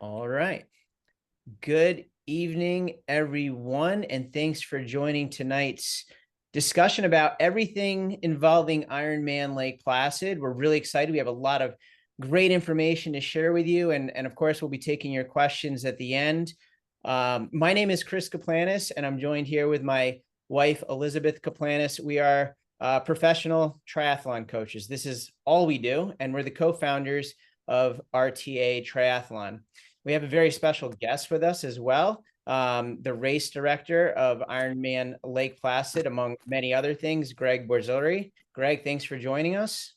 All right. Good evening, everyone, and thanks for joining tonight's discussion about everything involving Ironman Lake Placid. We're really excited. We have a lot of great information to share with you, and of course, we'll be taking your questions at the end. My name is Chris Kaplanis, and I'm joined here with my wife, Elizabeth Kaplanis. We are professional triathlon coaches. This is all we do, and we're the co-founders of RTA Triathlon. We have a very special guest with us as well, the race director of Ironman Lake Placid, among many other things, Greg Borzilleri. Greg, thanks for joining us.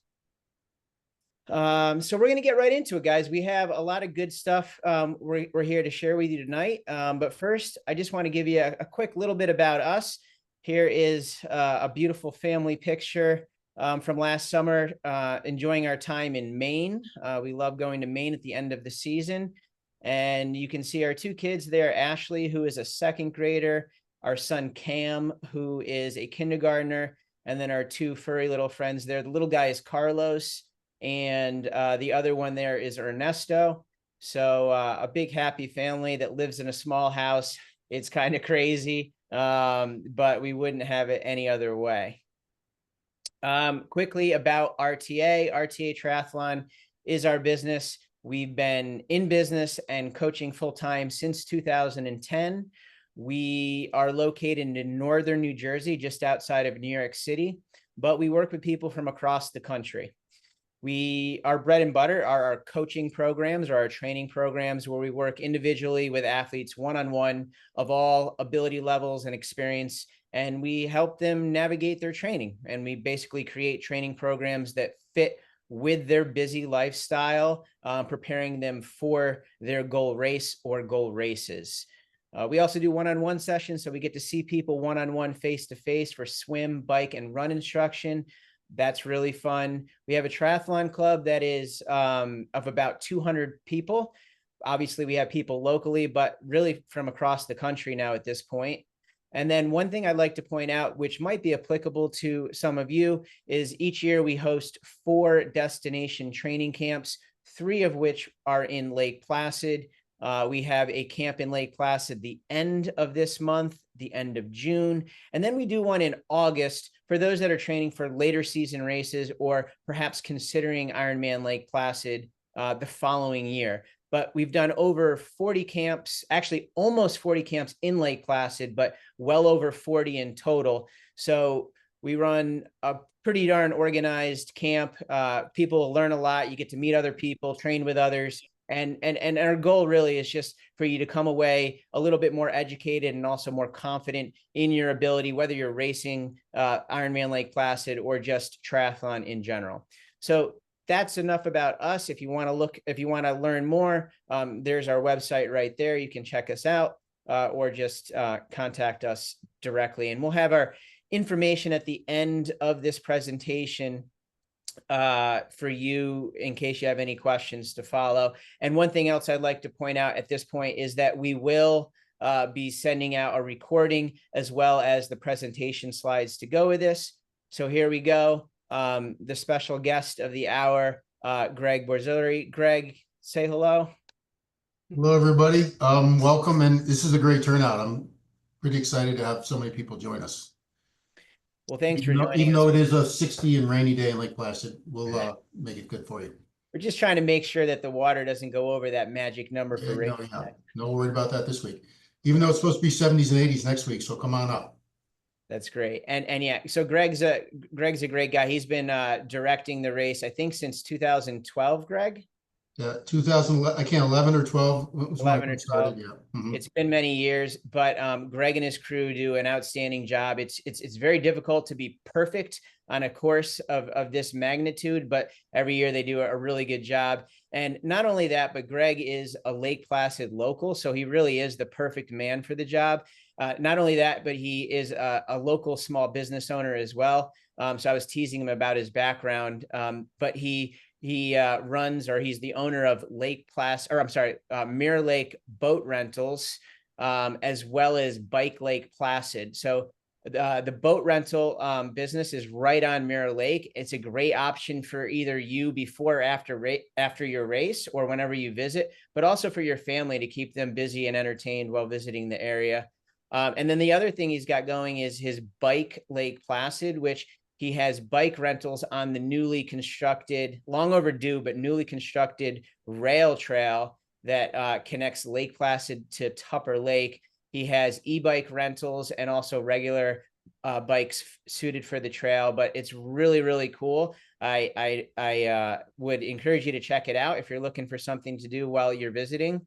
So we're going to get right into it, guys. We have a lot of good stuff we're here to share with you tonight. But first, I just want to give you a quick little bit about us. Here is a beautiful family picture from last summer, enjoying our time in Maine. We love going to Maine at the end of the season. And you can see our two kids there, Ashley, who is a second grader, our son Cam, who is a kindergartner, and then our two furry little friends there. The little guy is Carlos, and the other one there is Ernesto. So a big happy family that lives in a small house. It's kind of crazy, but we wouldn't have it any other way. Quickly about RTA. RTA Triathlon is our business. We've been in business and coaching full-time since 2010. We are located in northern New Jersey, just outside of New York City, but we work with people from across the country. Our bread and butter are our coaching programs or our training programs, where we work individually with athletes one-on-one of all ability levels and experience, and we help them navigate their training. And we basically create training programs that fit with their busy lifestyle, preparing them for their goal race or goal races. We also do one-on-one sessions, so we get to see people one-on-one, face-to-face for swim, bike, and run instruction. That's really fun. We have a triathlon club that is of about 200 people. Obviously, we have people locally, but really from across the country now at this point. And then one thing I'd like to point out, which might be applicable to some of you, is each year we host 4 destination training camps, 3 of which are in Lake Placid. We have a camp in Lake Placid the end of this month, the end of June, and then we do one in August for those that are training for later season races or perhaps considering Ironman Lake Placid the following year. But we've done over 40 camps, actually almost 40 camps in Lake Placid, but well over 40 in total. So we run a pretty darn organized camp. People learn a lot. You get to meet other people, train with others. And our goal really is just for you to come away a little bit more educated and also more confident in your ability, whether you're racing Ironman Lake Placid or just triathlon in general. So that's enough about us. If you want to learn more, there's our website right there. You can check us out or just contact us directly. And we'll have our information at the end of this presentation for you in case you have any questions to follow. And one thing else I'd like to point out at this point is that we will be sending out a recording as well as the presentation slides to go with this. So here we go. The special guest of the hour, Greg Borzilleri. Greg, say hello. Hello, everybody. Welcome, and this is a great turnout. I'm pretty excited to have so many people join us. Well, thanks for joining even us. though it is a 60 and rainy day in Lake Placid, we'll make it good for you. We're just trying to make sure that the water doesn't go over that magic number for rain. No worry about that this week. Even though it's supposed to be 70s and 80s next week, so come on up. That's great. And yeah, so Greg's a great guy. He's been directing the race, I think, since 2012, Greg? 2011, I can't, 11 or 12. 11 or 12. Started, yeah. It's been many years, but Greg and his crew do an outstanding job. It's very difficult to be perfect on a course of this magnitude, but every year they do a really good job. And not only that, but Greg is a Lake Placid local, so he really is the perfect man for the job. Not only that, but he is a local small business owner as well. So I was teasing him about his background, but he runs, or he's the owner of Mirror Lake Boat Rentals, as well as Bike Lake Placid. So The boat rental business is right on Mirror Lake. It's a great option for either you before or after your race or whenever you visit, but also for your family to keep them busy and entertained while visiting the area. And then the other thing he's got going is his bike Lake Placid, which he has bike rentals on the newly constructed, long overdue, but newly constructed rail trail that connects Lake Placid to Tupper Lake. He has e-bike rentals and also regular bikes suited for the trail, but it's really, really cool. I would encourage you to check it out if you're looking for something to do while you're visiting.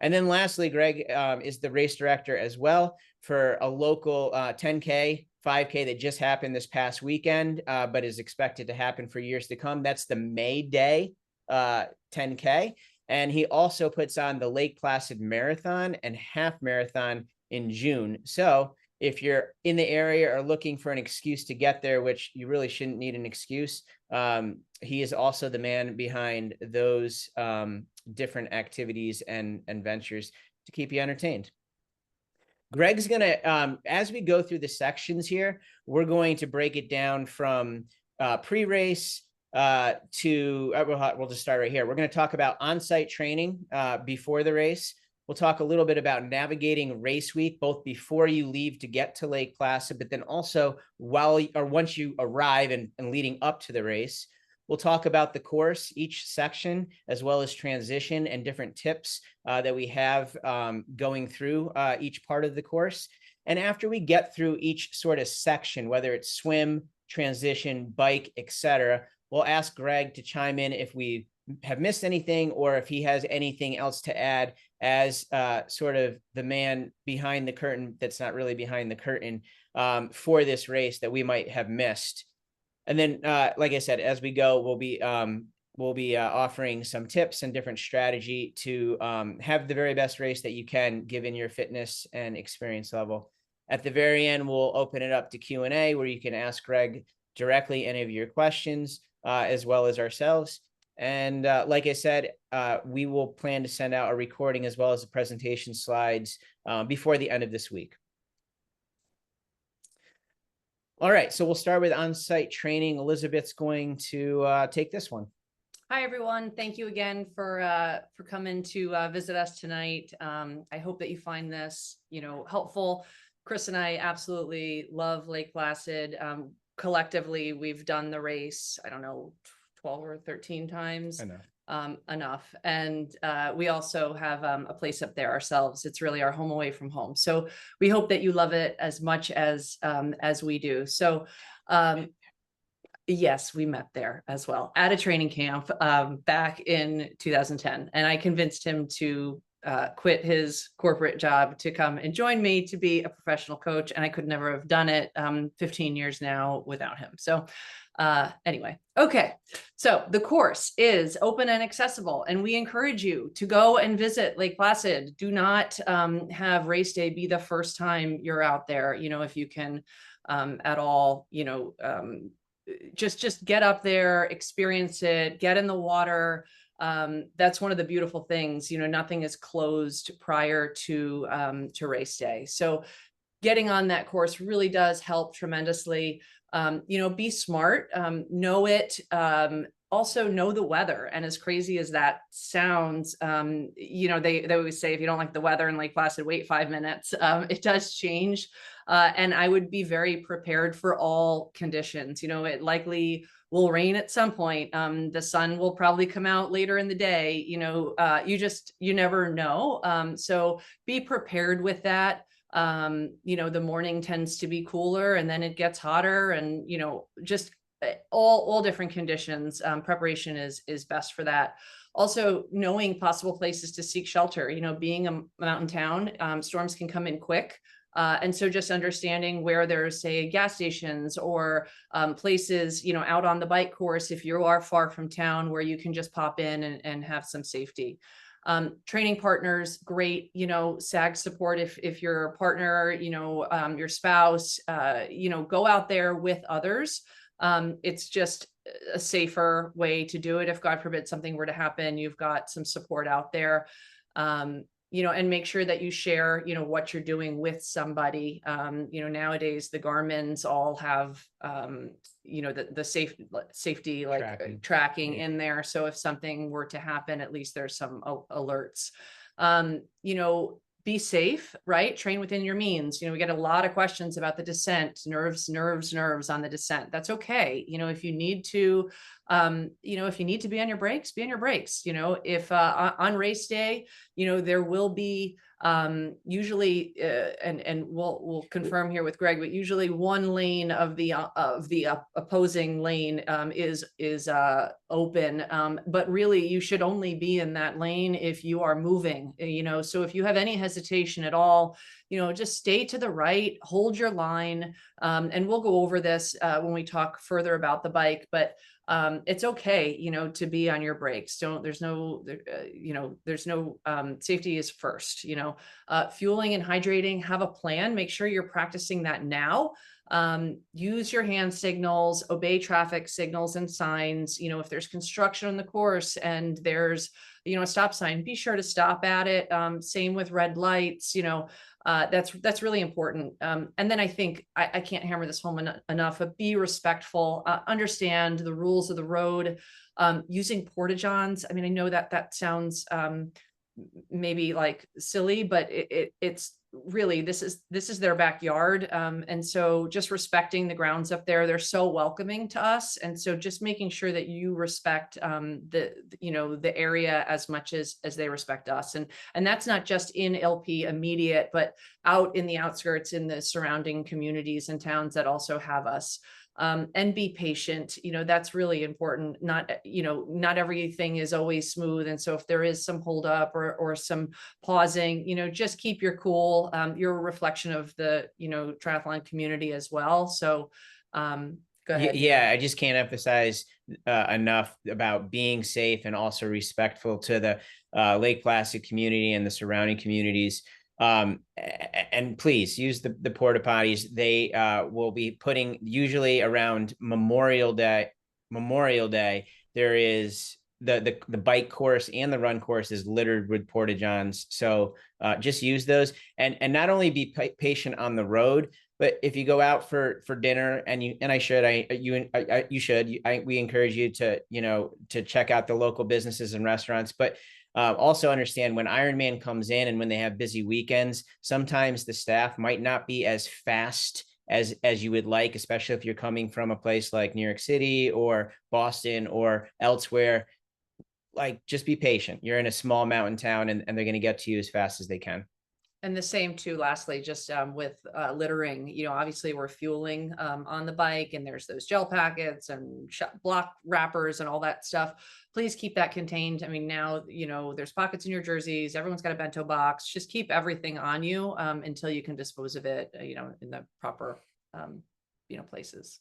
And then lastly, Greg is the race director as well for a local 10K, 5K that just happened this past weekend, but is expected to happen for years to come. That's the May Day 10K. And he also puts on the Lake Placid Marathon and Half Marathon in June. So if you're in the area or looking for an excuse to get there, which you really shouldn't need an excuse, he is also the man behind those different activities and ventures to keep you entertained. Greg's going to, as we go through the sections here, we're going to break it down from pre-race we'll just start right here. We're going to talk about on-site training before the race. We'll talk a little bit about navigating race week, both before you leave to get to Lake Placid, but then also once you arrive and leading up to the race. We'll talk about the course, each section, as well as transition and different tips that we have going through each part of the course. And after we get through each sort of section, whether it's swim, transition, bike, etc., we'll ask Greg to chime in if we have missed anything or if he has anything else to add as sort of the man behind the curtain that's not really behind the curtain for this race that we might have missed. And then, like I said, as we go, we'll be offering some tips and different strategy to have the very best race that you can given your fitness and experience level. At the very end, we'll open it up to Q&A where you can ask Greg directly any of your questions, as well as ourselves. And like I said, we will plan to send out a recording as well as the presentation slides before the end of this week. All right, so we'll start with on-site training. Elizabeth's going to take this one. Hi, everyone. Thank you again for coming to visit us tonight. I hope that you find this, helpful. Chris and I absolutely love Lake Placid. Collectively, we've done the race, I don't know, 12 or 13 times. I know. Enough. And we also have a place up there ourselves. It's really our home away from home. So we hope that you love it as much as we do. So yes, we met there as well at a training camp back in 2010. And I convinced him to quit his corporate job to come and join me to be a professional coach. And I could never have done it 15 years now without him. So anyway, okay. So the course is open and accessible, and we encourage you to go and visit Lake Placid. Do not have race day be the first time you're out there. If you can at all, just get up there, experience it, get in the water. That's one of the beautiful things, nothing is closed prior to race day. So getting on that course really does help tremendously. Be smart, know it, also know the weather. And as crazy as that sounds, they always say, if you don't like the weather in Lake Placid, wait 5 minutes. It does change. And I would be very prepared for all conditions. It likely will rain at some point. The sun will probably come out later in the day. You never know. So be prepared with that. The morning tends to be cooler and then it gets hotter, and, just all different conditions. Preparation is best for that. Also knowing possible places to seek shelter, being a mountain town, storms can come in quick. And so just understanding where there's, say, gas stations or places, out on the bike course, if you are far from town, where you can just pop in and have some safety. Training partners, great, SAG support if your partner, your spouse, go out there with others. It's just a safer way to do it. If God forbid something were to happen, you've got some support out there. and make sure that you share, what you're doing with somebody. Nowadays the Garmin's all have, the safety like tracking in there. So if something were to happen, at least there's some alerts. Be safe, right? Train within your means. We get a lot of questions about the descent, nerves on the descent. That's okay. If you need to, if you need to be on your brakes, be on your brakes. If on race day, there will be usually, and we'll confirm here with Greg, but usually one lane of the opposing lane is open, but really you should only be in that lane if you are moving. So if you have any hesitation at all, just stay to the right, hold your line, and we'll go over this when we talk further about the bike, but it's okay, to be on your brakes. There's no safety is first, fueling and hydrating, have a plan, make sure you're practicing that now. Use your hand signals, obey traffic signals and signs. If there's construction on the course and there's, a stop sign, be sure to stop at it. Same with red lights, that's really important. And then I think I can't hammer this home enough, but be respectful, understand the rules of the road, using porta-johns. I mean, I know that sounds maybe like silly, but it's really, this is their backyard. And so just respecting the grounds up there, they're so welcoming to us. And so just making sure that you respect the area as much as they respect us. And that's not just in LP immediate, but out in the outskirts, in the surrounding communities and towns that also have us. And be patient. That's really important. Not everything is always smooth. And so if there is some holdup or some pausing, just keep your cool. You're a reflection of the, triathlon community as well. So, go ahead. Yeah. I just can't emphasize enough about being safe and also respectful to the Lake Placid community and the surrounding communities. And please use the porta potties. They will be putting, usually around Memorial Day, there is the bike course and the run course is littered with porta johns. So just use those, and not only be patient on the road, but if you go out for dinner, and we encourage you to, to check out the local businesses and restaurants, but also understand when Ironman comes in and when they have busy weekends, sometimes the staff might not be as fast as you would like, especially if you're coming from a place like New York City or Boston or elsewhere. Like, just be patient. You're in a small mountain town, and they're going to get to you as fast as they can. And the same too, lastly, just with littering, obviously we're fueling on the bike, and there's those gel packets and block wrappers and all that stuff. Please keep that contained. I mean, now, there's pockets in your jerseys. Everyone's got a bento box. Just keep everything on you until you can dispose of it, in the proper, places.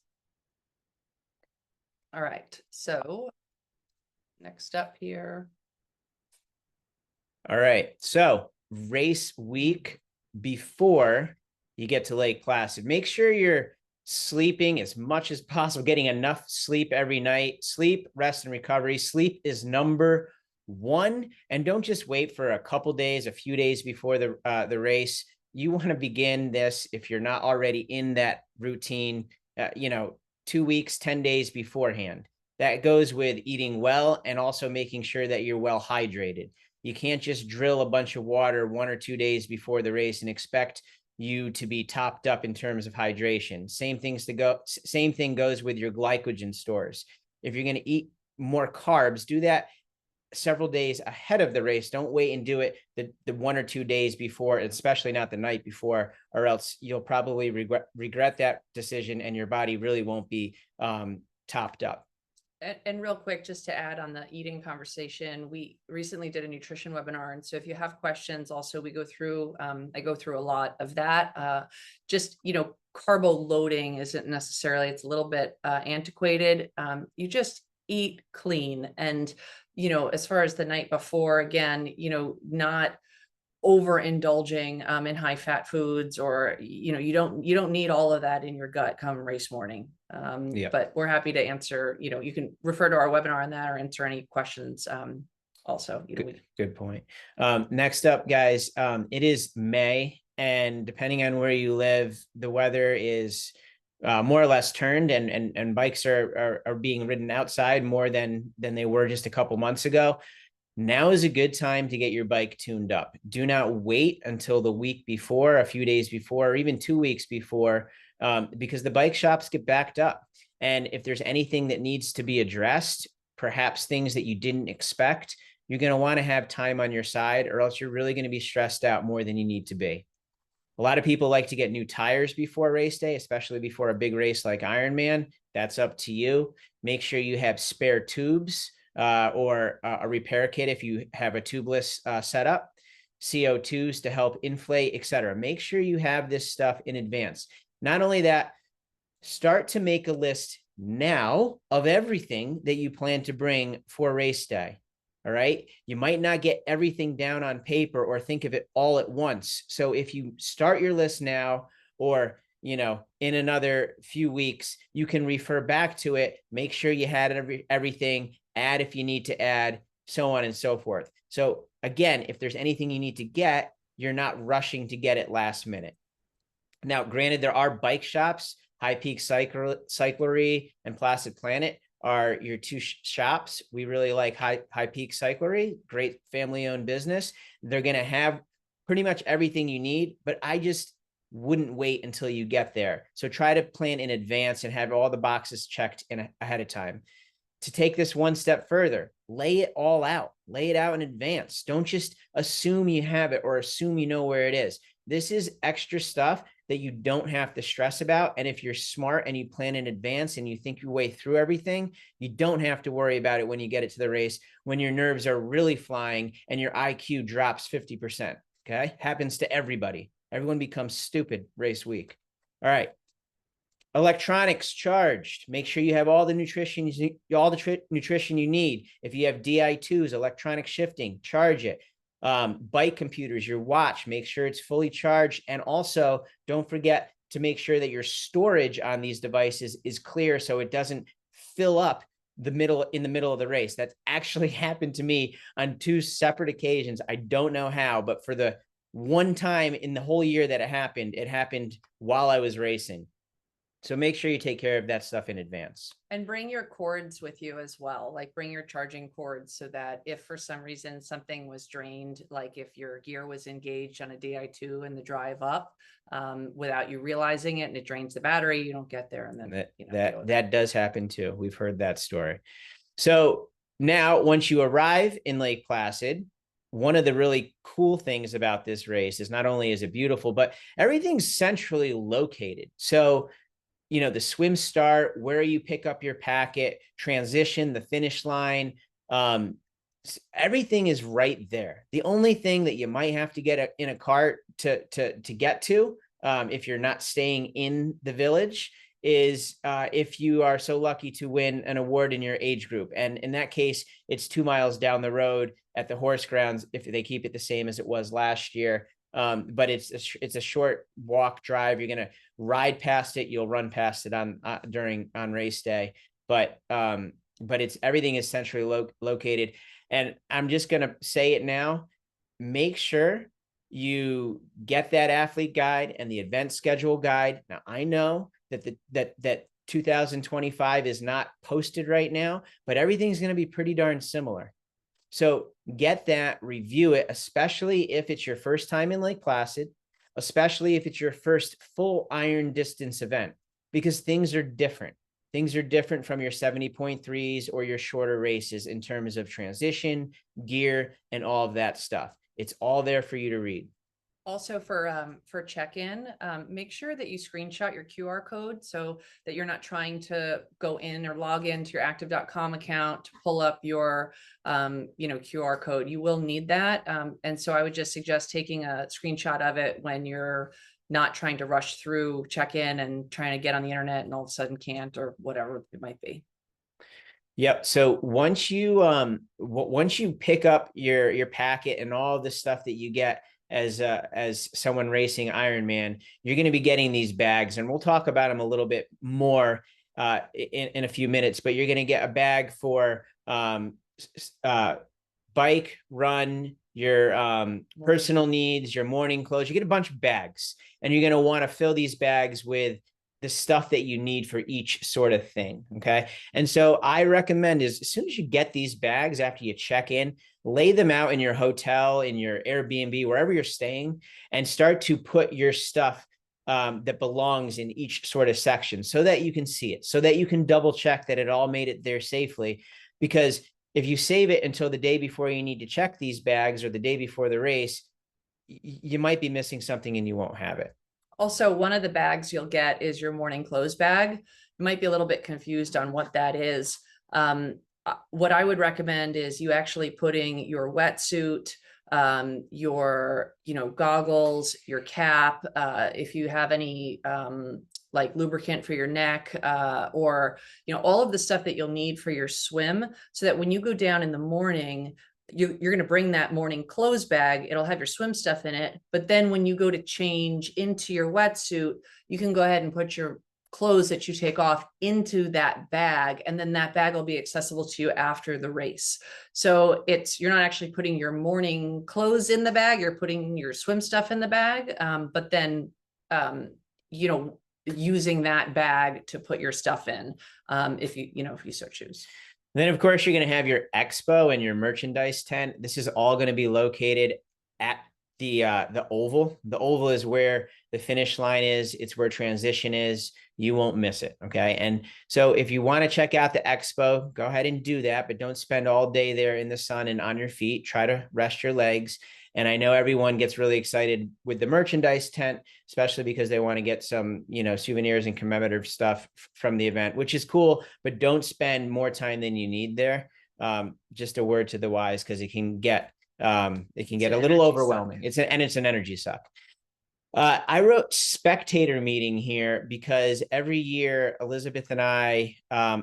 All right. So next up here. All right. So race week before you get to Lake Placid, make sure you're sleeping as much as possible, getting enough sleep every night. Sleep, rest, and recovery. Sleep is number one. And don't just wait for a couple days, a few days before the race. You want to begin this, if you're not already in that routine, 2 weeks, 10 days beforehand. That goes with eating well and also making sure that you're well hydrated. You can't just drill a bunch of water 1 or 2 days before the race and expect you to be topped up in terms of hydration. Same thing goes with your glycogen stores. If you're going to eat more carbs, do that several days ahead of the race. Don't wait and do it the 1 or 2 days before, especially not the night before, or else you'll probably regret that decision, and your body really won't be topped up. And real quick, just to add on the eating conversation, we recently did a nutrition webinar. And so if you have questions, also I go through a lot of that. Carbo loading isn't necessarily, it's a little bit antiquated. You just eat clean. And, as far as the night before, again, not overindulging in high fat foods, or you don't need all of that in your gut come race morning. But we're happy to answer, you can refer to our webinar on that or answer any questions also. Good point. Next up, guys, it is May, and depending on where you live, the weather is more or less turned, and bikes are being ridden outside more than they were just a couple months ago. Now is a good time to get your bike tuned up. Do not wait until the week before, a few days before, or even 2 weeks before, because the bike shops get backed up. And if there's anything that needs to be addressed, perhaps things that you didn't expect, you're going to want to have time on your side, or else you're really going to be stressed out more than you need to be. A lot of people like to get new tires before race day, especially before a big race like Ironman. That's up to you. Make sure you have spare tubes or a repair kit if you have a tubeless setup, CO2s to help inflate, etc. Make sure you have this stuff in advance. Not only that, start to make a list now of everything that you plan to bring for race day. All right. You might not get everything down on paper or think of it all at once. So if you start your list now, or, in another few weeks, you can refer back to it, make sure you had everything, add if you need to add, so on and so forth. So again, if there's anything you need to get, you're not rushing to get it last minute. Now, granted, there are bike shops, High Peak Cyclery and Placid Planet are your two shops. We really like High Peak Cyclery, great family-owned business. They're going to have pretty much everything you need, but I just wouldn't wait until you get there. So try to plan in advance and have all the boxes checked in ahead of time. To take this one step further, lay it all out. Lay it out in advance. Don't just assume you have it or assume you know where it is. This is extra stuff that you don't have to stress about. And if you're smart and you plan in advance and you think your way through everything, you don't have to worry about it when you get it to the race, when your nerves are really flying and your IQ drops 50%. Okay. Happens to everybody. Everyone becomes stupid race week. All right. Electronics charged. Make sure you have all the nutrition you need. If you have Di2s, electronic shifting, charge it. Bike computers, your watch, make sure it's fully charged. And also don't forget to make sure that your storage on these devices is clear so it doesn't fill up in the middle of the race. That's actually happened to me on 2 separate occasions. I don't know how, but for the one time in the whole year that it happened while I was racing. So make sure you take care of that stuff in advance. And bring your cords with you as well. Like bring your charging cords so that if for some reason something was drained, like if your gear was engaged on a Di2 in the drive up without you realizing it and it drains the battery, you don't get there. And then that does happen too. We've heard that story. So now once you arrive in Lake Placid, one of the really cool things about this race is not only is it beautiful, but everything's centrally located. So the swim start, where you pick up your packet, transition, the finish line, everything is right there. The only thing that you might have to get in a cart to get to, if you're not staying in the village, is if you are so lucky to win an award in your age group. And in that case, it's 2 miles down the road at the horse grounds, if they keep it the same as it was last year. But it's a short walk drive. You're going to ride past it. You'll run past it on race day, but everything is centrally located. And I'm just going to say it now, make sure you get that athlete guide and the event schedule guide. Now I know that 2025 is not posted right now, but everything's going to be pretty darn similar. So get that, review it, especially if it's your first time in Lake Placid, especially if it's your first full iron distance event, because things are different. Things are different from your 70.3s or your shorter races in terms of transition, gear, and all of that stuff. It's all there for you to read. Also for check-in, make sure that you screenshot your QR code so that you're not trying to go in or log into your active.com account to pull up your, QR code. You will need that. And so I would just suggest taking a screenshot of it when you're not trying to rush through check-in and trying to get on the internet and all of a sudden can't, or whatever it might be. Yep. So once you pick up your packet and all the stuff that you get as someone racing Ironman, you're going to be getting these bags, and we'll talk about them a little bit more in a few minutes. But you're going to get a bag for bike, run, your personal needs, your morning clothes. You get a bunch of bags, and you're going to want to fill these bags with the stuff that you need for each sort of thing. Okay. And so I recommend is as soon as you get these bags, after you check in, lay them out in your hotel, in your Airbnb, wherever you're staying, and start to put your stuff that belongs in each sort of section so that you can see it, so that you can double check that it all made it there safely. Because if you save it until the day before you need to check these bags or the day before the race, you might be missing something and you won't have it. Also, one of the bags you'll get is your morning clothes bag. You might be a little bit confused on what that is. What I would recommend is you actually putting your wetsuit, your, goggles, your cap, if you have any, like lubricant for your neck, or, all of the stuff that you'll need for your swim, so that when you go down in the morning, you're going to bring that morning clothes bag. It'll have your swim stuff in it. But then when you go to change into your wetsuit, you can go ahead and put your clothes that you take off into that bag, and then that bag will be accessible to you after the race. So you're not actually putting your morning clothes in the bag, you're putting your swim stuff in the bag, but then using that bag to put your stuff in, if you so choose. Then, of course, you're going to have your expo and your merchandise tent. This is all going to be located at the oval. The oval is where the finish line is. It's where transition is. You won't miss it. Okay. And so if you want to check out the expo, go ahead and do that, but don't spend all day there in the sun and on your feet. Try to rest your legs. And I know everyone gets really excited with the merchandise tent, especially because they want to get some, souvenirs and commemorative stuff from the event, which is cool, but don't spend more time than you need there. Just a word to the wise, because it can get a little overwhelming. It's an energy suck. I wrote spectator meeting here because every year Elizabeth and I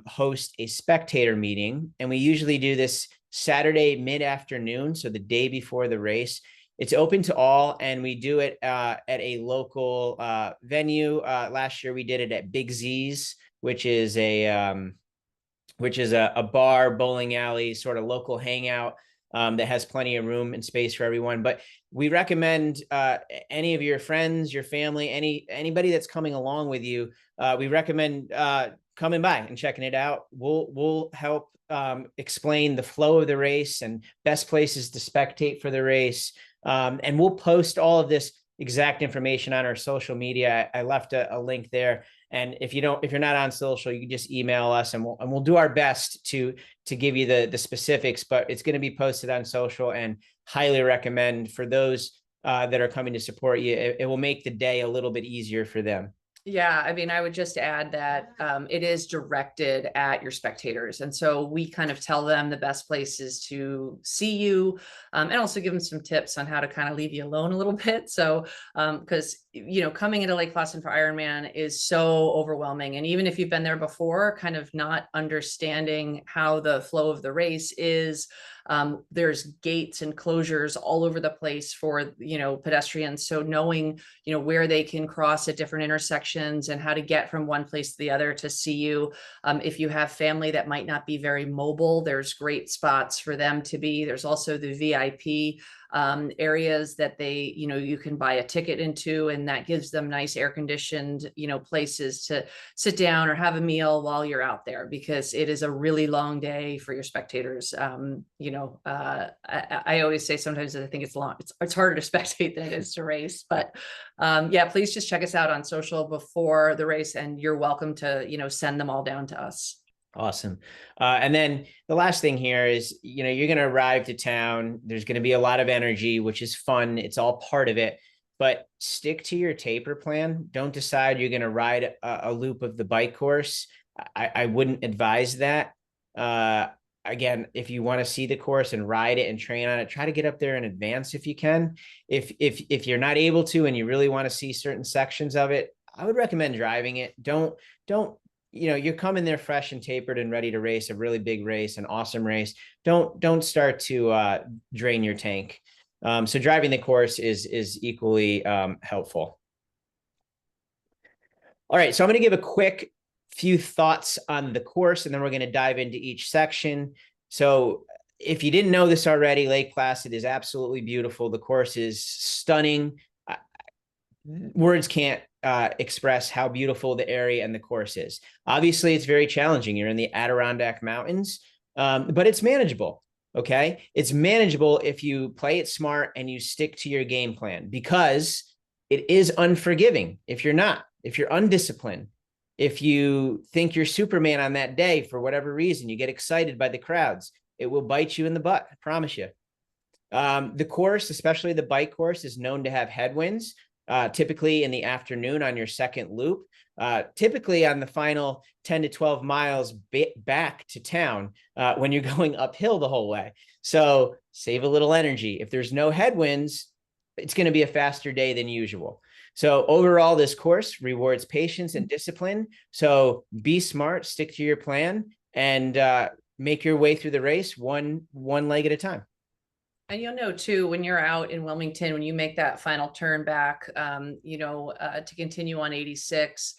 host a spectator meeting, and we usually do this Saturday mid-afternoon, so the day before the race. It's open to all, and we do it at a local venue. Last year we did it at Big Z's, which is a bar, bowling alley, sort of local hangout that has plenty of room and space for everyone. But we recommend any of your friends, your family, anybody that's coming along with you, we recommend coming by and checking it out. We'll help explain the flow of the race and best places to spectate for the race. And we'll post all of this exact information on our social media. I left a link there. And if you're not on social, you can just email us, and we'll do our best to give you the specifics, but it's going to be posted on social, and highly recommend for those that are coming to support you. It will make the day a little bit easier for them. Yeah, I mean, I would just add that it is directed at your spectators. And so we kind of tell them the best places to see you, and also give them some tips on how to kind of leave you alone a little bit. So, because, coming into Lake Placid for Ironman is so overwhelming. And even if you've been there before, kind of not understanding how the flow of the race is, there's gates and closures all over the place for, pedestrians. So knowing, where they can cross at different intersections and how to get from one place to the other to see you. If you have family that might not be very mobile, there's great spots for them to be. There's also the VIP areas that they, you can buy a ticket into, and that gives them nice air conditioned, places to sit down or have a meal while you're out there, because it is a really long day for your spectators. I always say sometimes I think it's long. It's harder to spectate than it is to race, but yeah, please just check us out on social before the race, and you're welcome to, send them all down to us. Awesome. And then the last thing here is, you're going to arrive to town. There's going to be a lot of energy, which is fun. It's all part of it, but stick to your taper plan. Don't decide you're going to ride a loop of the bike course. I wouldn't advise that. Again, if you want to see the course and ride it and train on it, try to get up there in advance if you can. If you're not able to, and you really want to see certain sections of it, I would recommend driving it. Don't you're coming there fresh and tapered and ready to race a really big race, an awesome race. Don't start to drain your tank. So driving the course is equally helpful. All right, so I'm going to give a quick few thoughts on the course, and then we're going to dive into each section. So if you didn't know this already, Lake Placid is absolutely beautiful. The course is stunning. Words can't express how beautiful the area and the course is. Obviously, it's very challenging. You're in the Adirondack Mountains, but it's manageable. Okay. It's manageable if you play it smart and you stick to your game plan, because it is unforgiving if you're not, if you're undisciplined, if you think you're Superman on that day for whatever reason, you get excited by the crowds, it will bite you in the butt. I promise you. The course, especially the bike course, is known to have headwinds, typically in the afternoon on your second loop, typically on the final 10 to 12 miles back to town when you're going uphill the whole way. So save a little energy. If there's no headwinds, it's going to be a faster day than usual. So overall, this course rewards patience and discipline. So be smart, stick to your plan, and make your way through the race one leg at a time. And you'll know too, when you're out in Wilmington, when you make that final turn back, to continue on 86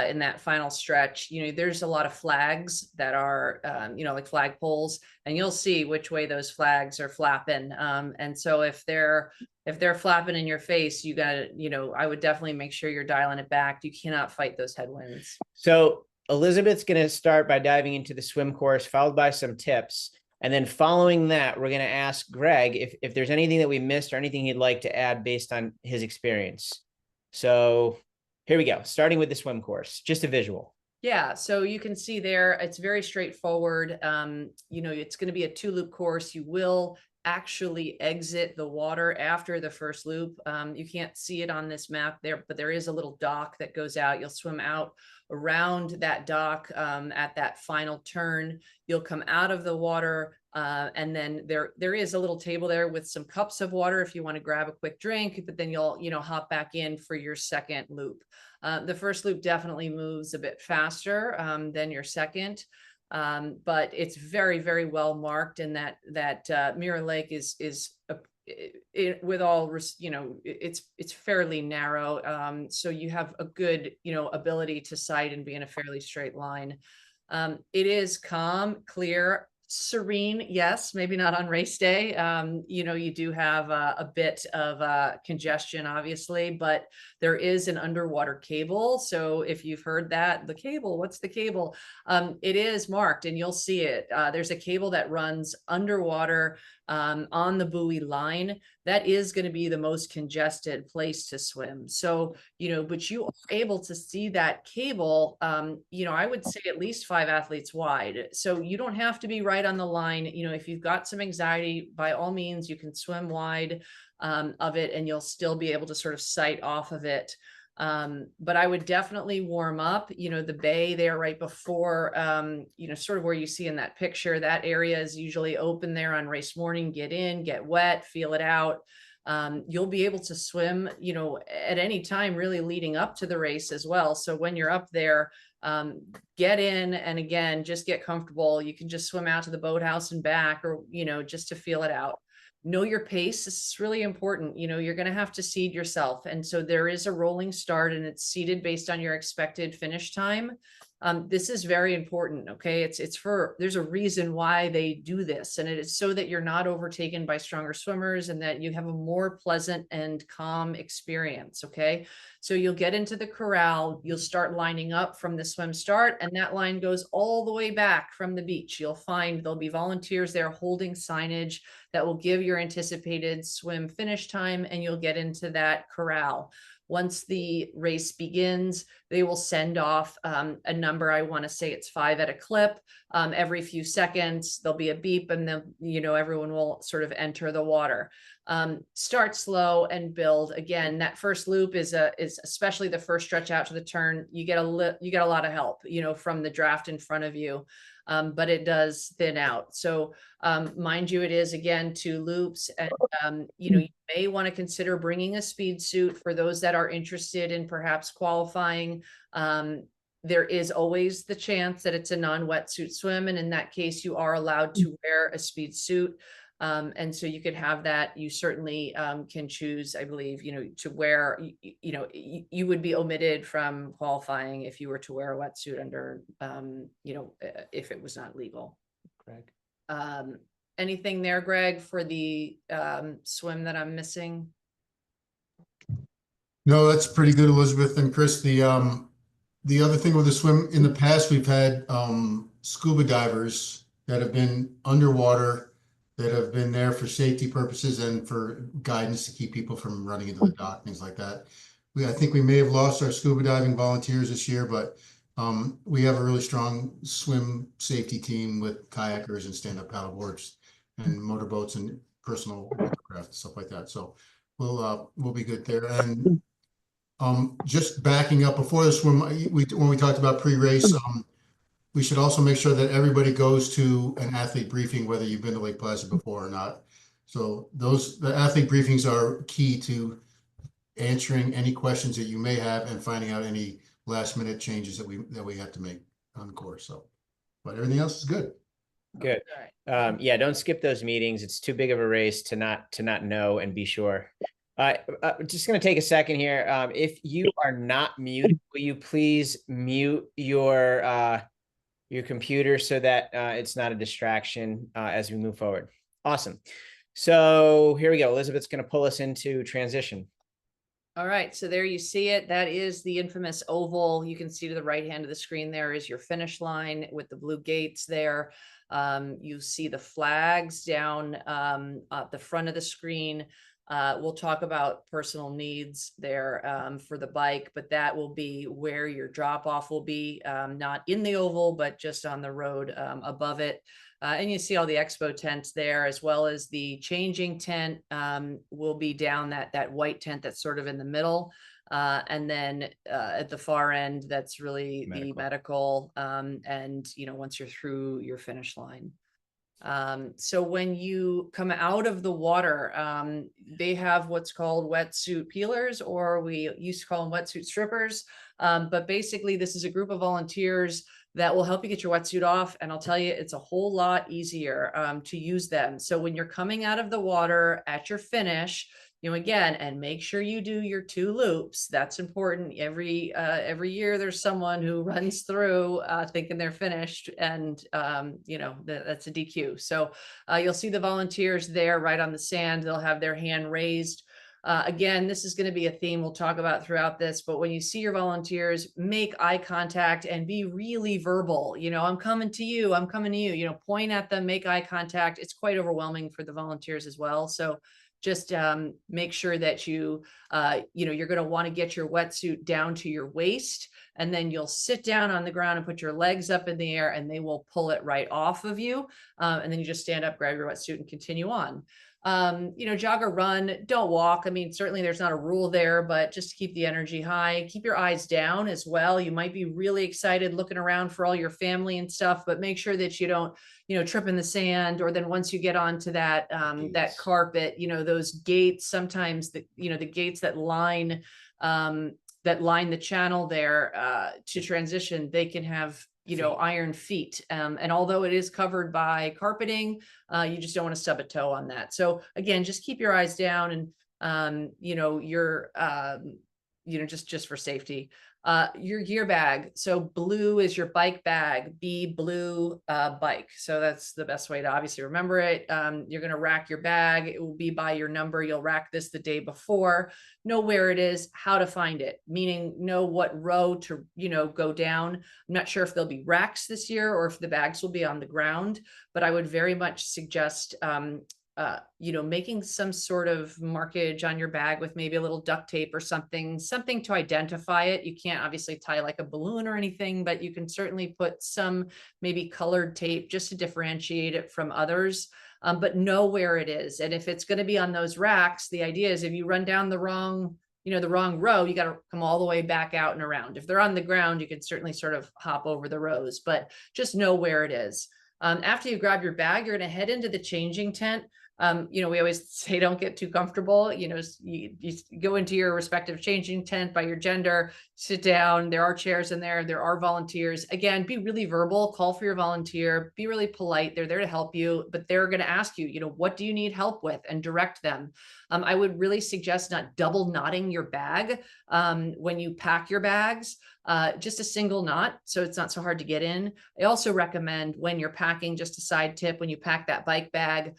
in that final stretch, there's a lot of flags that are, like flag poles, and you'll see which way those flags are flapping. And so if they're flapping in your face, you got to, I would definitely make sure you're dialing it back. You cannot fight those headwinds. So Elizabeth's going to start by diving into the swim course, followed by some tips. And then following that, we're going to ask Greg if there's anything that we missed or anything he'd like to add based on his experience. So here we go. Starting with the swim course, just a visual. Yeah, so you can see there, it's very straightforward. It's going to be a 2-loop course. You will actually exit the water after the first loop. You can't see it on this map there, but there is a little dock that goes out. You'll swim out around that dock at that final turn. You'll come out of the water, and then there is a little table there with some cups of water if you want to grab a quick drink, but then you'll hop back in for your second loop. The first loop definitely moves a bit faster than your second, but it's very, very well marked, and that Mirror Lake is with all, it's fairly narrow. So you have a good, ability to sight and be in a fairly straight line. It is calm, clear, serene. Yes, maybe not on race day. You do have a bit of congestion, obviously, but there is an underwater cable. So if you've heard that, the cable, what's the cable? It is marked, and you'll see it. There's a cable that runs underwater on the buoy line. That is going to be the most congested place to swim. So, but you are able to see that cable, I would say at least 5 athletes wide. So you don't have to be right on the line. If you've got some anxiety, by all means, you can swim wide of it, and you'll still be able to sort of sight off of it. But I would definitely warm up, the bay there right before, sort of where you see in that picture, that area is usually open there on race morning. Get in, get wet, feel it out. You'll be able to swim, at any time really leading up to the race as well. So when you're up there, get in, and again, just get comfortable. You can just swim out to the boathouse and back, or, just to feel it out. Know your pace. This is really important. You're going to have to seed yourself. And so there is a rolling start, and it's seeded based on your expected finish time. This is very important. Okay. There's a reason why they do this. And it is so that you're not overtaken by stronger swimmers, and that you have a more pleasant and calm experience. Okay. So you'll get into the corral, you'll start lining up from the swim start, and that line goes all the way back from the beach. You'll find there'll be volunteers there holding signage that will give your anticipated swim finish time, and you'll get into that corral. Once the race begins, they will send off a number. I want to say it's 5 at a clip. Every few seconds, there'll be a beep, and then, everyone will sort of enter the water. Start slow and build. Again, that first loop is especially the first stretch out to the turn. You get a lot of help, from the draft in front of you. But it does thin out. So mind you, it is again 2 loops, and you may want to consider bringing a speed suit for those that are interested in perhaps qualifying. There is always the chance that it's a non-wetsuit swim, and in that case, you are allowed to wear a speed suit. And so you could have that. You certainly can choose, I believe, to wear, you would be omitted from qualifying if you were to wear a wetsuit under, if it was not legal. Correct. anything there, Greg, for the swim that I'm missing? No, that's pretty good, Elizabeth and Chris. The other thing with the swim, in the past, we've had scuba divers that have been underwater, that have been there for safety purposes and for guidance to keep people from running into the dock, things like that. I think we may have lost our scuba diving volunteers this year, but we have a really strong swim safety team with kayakers and stand-up paddleboards and motorboats and personal watercraft, stuff like that. So we'll be good there. And just backing up before the swim, when we talked about pre-race, we should also make sure that everybody goes to an athlete briefing, whether you've been to Lake Placid before or not. So the athlete briefings are key to answering any questions that you may have and finding out any last minute changes that we have to make on the course. So, but everything else is good. Good. Yeah, don't skip those meetings. It's too big of a race to not know and be sure. Just going to take a second here. If you are not muted, will you please mute your computer so that it's not a distraction as we move forward. Awesome. So here we go. Elizabeth's going to pull us into transition. All right, so there you see it. That is the infamous oval. You can see to the right hand of the screen there is your finish line with the blue gates there. You see the flags down at the front of the screen. We'll talk about personal needs there for the bike, but that will be where your drop off will be, not in the oval, but just on the road above it. And you see all the expo tents there, as well as the changing tent will be down that white tent that's sort of in the middle. And then at the far end, that's really the medical. And, once you're through your finish line. So when you come out of the water, they have what's called wetsuit peelers, or we used to call them wetsuit strippers. But basically, this is a group of volunteers that will help you get your wetsuit off. And I'll tell you, it's a whole lot easier to use them. So when you're coming out of the water at your finish, again, and make sure you do your 2 loops. That's important. Every year there's someone who runs through thinking they're finished, and that's a DQ. So you'll see the volunteers there right on the sand. They'll have their hand raised. Again, this is going to be a theme we'll talk about throughout this, but when you see your volunteers, make eye contact and be really verbal. I'm coming to you, I'm coming to you, point at them, make eye contact. It's quite overwhelming for the volunteers as well. So just make sure that you're going to want to get your wetsuit down to your waist, and then you'll sit down on the ground and put your legs up in the air, and they will pull it right off of you. And then you just stand up, grab your wetsuit, and continue on. Jog or run, don't walk. I mean, certainly there's not a rule there, but just to keep the energy high, keep your eyes down as well. You might be really excited looking around for all your family and stuff, but make sure that you don't, trip in the sand, or then once you get onto that, that carpet, those gates, sometimes the gates that line the channel there, to transition, they can have, iron feet. And although it is covered by carpeting, you just don't want to stub a toe on that. So again, just keep your eyes down, and, just for safety. Your gear bag. So blue is your bike bag, B blue bike. So that's the best way to obviously remember it. You're going to rack your bag. It will be by your number. You'll rack this the day before, know where it is, how to find it, meaning know what row to, go down. I'm not sure if there'll be racks this year or if the bags will be on the ground, but I would very much suggest, making some sort of markage on your bag with maybe a little duct tape or something to identify it. You can't obviously tie like a balloon or anything, but you can certainly put some maybe colored tape just to differentiate it from others, but know where it is. And if it's going to be on those racks, the idea is if you run down the wrong row, you got to come all the way back out and around. If they're on the ground, you can certainly sort of hop over the rows, but just know where it is. After you grab your bag, you're going to head into the changing tent. We always say don't get too comfortable. You go into your respective changing tent by your gender, sit down. There are chairs in there. There are volunteers. Again, be really verbal, call for your volunteer, be really polite. They're there to help you, but they're going to ask you, what do you need help with, and direct them. I would really suggest not double knotting your bag when you pack your bags, just a single knot, so it's not so hard to get in. I also recommend when you're packing, just a side tip, when you pack that bike bag,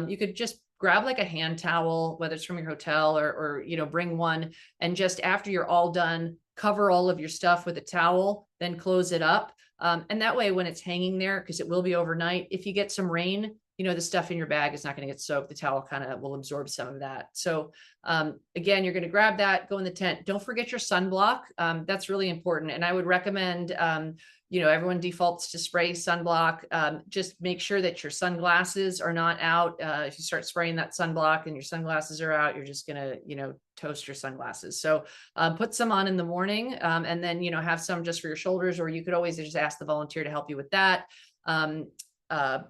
you could just grab like a hand towel, whether it's from your hotel or bring one, and just after you're all done, cover all of your stuff with a towel, then close it up. And that way, when it's hanging there, because it will be overnight, if you get some rain, the stuff in your bag is not going to get soaked. The towel kind of will absorb some of that. So again, you're going to grab that, go in the tent. Don't forget your sunblock. That's really important. And I would recommend, everyone defaults to spray sunblock. Just make sure that your sunglasses are not out. If you start spraying that sunblock and your sunglasses are out, you're just going to, toast your sunglasses. So put some on in the morning and then, have some just for your shoulders, or you could always just ask the volunteer to help you with that.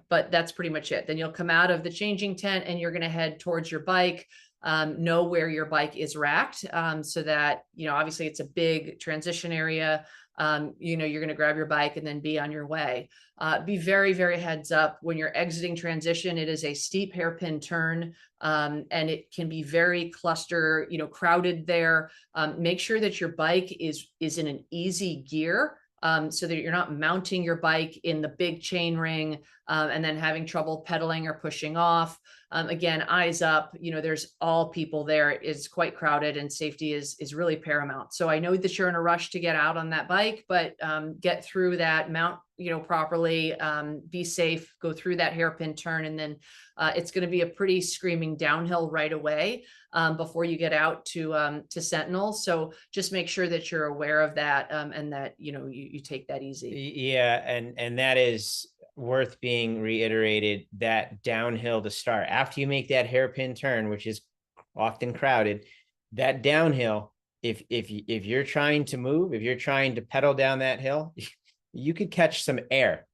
But that's pretty much it. Then you'll come out of the changing tent and you're going to head towards your bike. Know where your bike is racked so that, obviously it's a big transition area. You're going to grab your bike and then be on your way. Be very, very heads up when you're exiting transition. It is a steep hairpin turn and it can be very crowded there. Make sure that your bike is in an easy gear. So that you're not mounting your bike in the big chain ring and then having trouble pedaling or pushing off. Again, eyes up, there's all people there. It's quite crowded and safety is really paramount. So I know that you're in a rush to get out on that bike, but get through that, mount, properly, be safe, go through that hairpin turn. And then it's going to be a pretty screaming downhill right away before you get out to Sentinel. So just make sure that you're aware of that and that, you take that easy. Yeah. And that is worth being reiterated, that downhill to start after you make that hairpin turn, which is often crowded, that downhill, if you're trying to move, if you're trying to pedal down that hill, you could catch some air,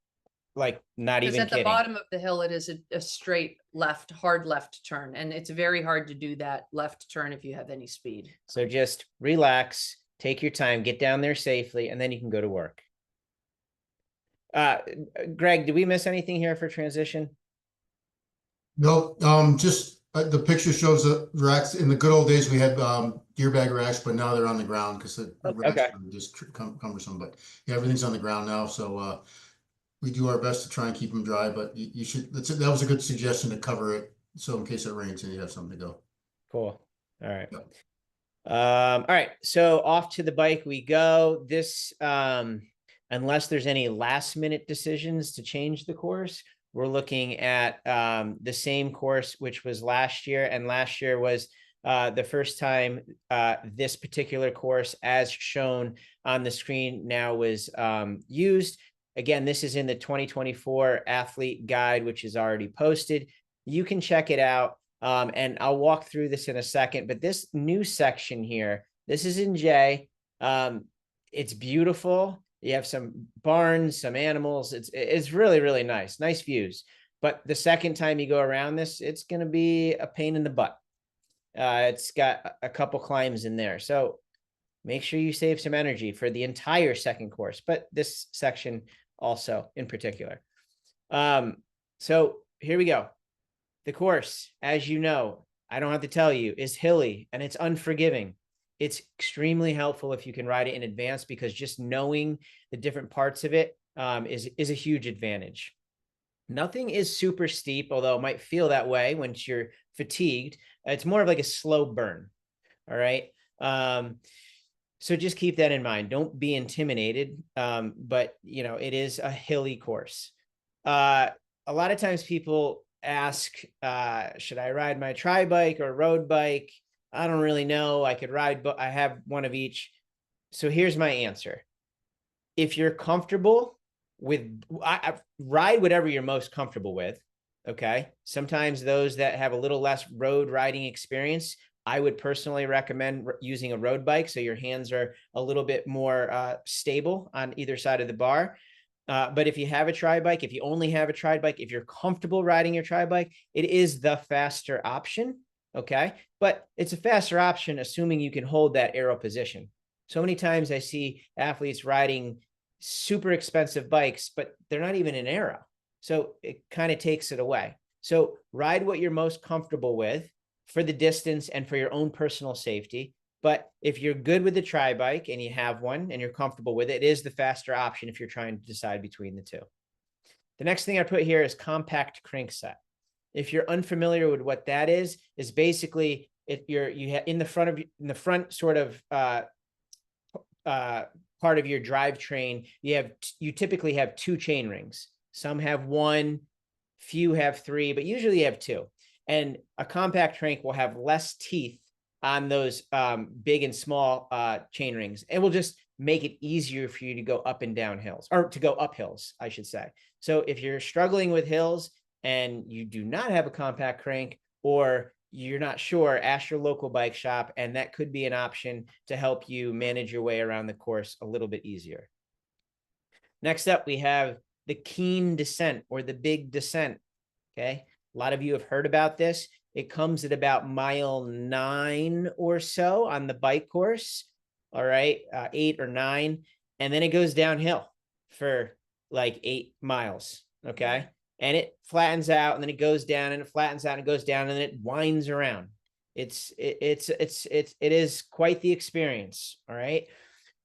like not even at the bottom of the hill, it is a straight left, hard left turn. And it's very hard to do that left turn if you have any speed. So just relax, take your time, get down there safely, and then you can go to work. Greg, did we miss anything here for transition? No, just the picture shows the racks. In the good old days, we had gear bag racks, but now they're on the ground because the racks are just cumbersome. But yeah, everything's on the ground now. So we do our best to try and keep them dry, but you should, that was a good suggestion to cover it. So in case it rains and you have something to go. Cool. All right. Yep. All right. So off to the bike we go. This, unless there's any last minute decisions to change the course, we're looking at the same course, which was last year. And last year was the first time this particular course, as shown on the screen now, was used. Again, this is in the 2024 athlete guide, which is already posted. You can check it out. And I'll walk through this in a second, but this new section here, this is in J. It's beautiful. You have some barns, some animals. It's really, really nice views. But the second time you go around this, it's going to be a pain in the butt. It's got a couple climbs in there. So make sure you save some energy for the entire second course, but this section also in particular. So here we go. The course, as you know, I don't have to tell you, is hilly and it's unforgiving. It's extremely helpful if you can ride it in advance, because just knowing the different parts of it is a huge advantage. Nothing is super steep, although it might feel that way once you're fatigued. It's more of like a slow burn. All right. So just keep that in mind. Don't be intimidated. But it is a hilly course. A lot of times people ask, should I ride my tri bike or road bike? I don't really know. I could ride, but I have one of each. So here's my answer. If you're comfortable with, ride whatever you're most comfortable with. Okay. Sometimes those that have a little less road riding experience, I would personally recommend using a road bike, so your hands are a little bit more stable on either side of the bar. But if you have a tri bike, if you only have a tri bike, if you're comfortable riding your tri bike, it is the faster option. Okay. But it's a faster option, assuming you can hold that aero position. So many times I see athletes riding super expensive bikes, but they're not even in aero. So it kind of takes it away. So ride what you're most comfortable with. for the distance and for your own personal safety. But if you're good with the tri bike and you have one and you're comfortable with it, it is the faster option if you're trying to decide between the two. The next thing I put here is compact crank set. If you're unfamiliar with what that is basically in the front sort of part of your drivetrain, you typically have two chain rings. Some have one, few have three, but usually you have two. And a compact crank will have less teeth on those big and small chain rings. It will just make it easier for you to go up and down hills, or to go up hills, I should say. So if you're struggling with hills and you do not have a compact crank, or you're not sure, ask your local bike shop, and that could be an option to help you manage your way around the course a little bit easier. Next up, we have the keen descent, or the big descent. Okay, a lot of you have heard about this. It comes at about mile 9 or so on the bike course. All right, 8 or 9, and then it goes downhill for like 8 miles. Okay, and it flattens out, and then it goes down, and it flattens out, and it goes down, and then it winds around. It is quite the experience. All right,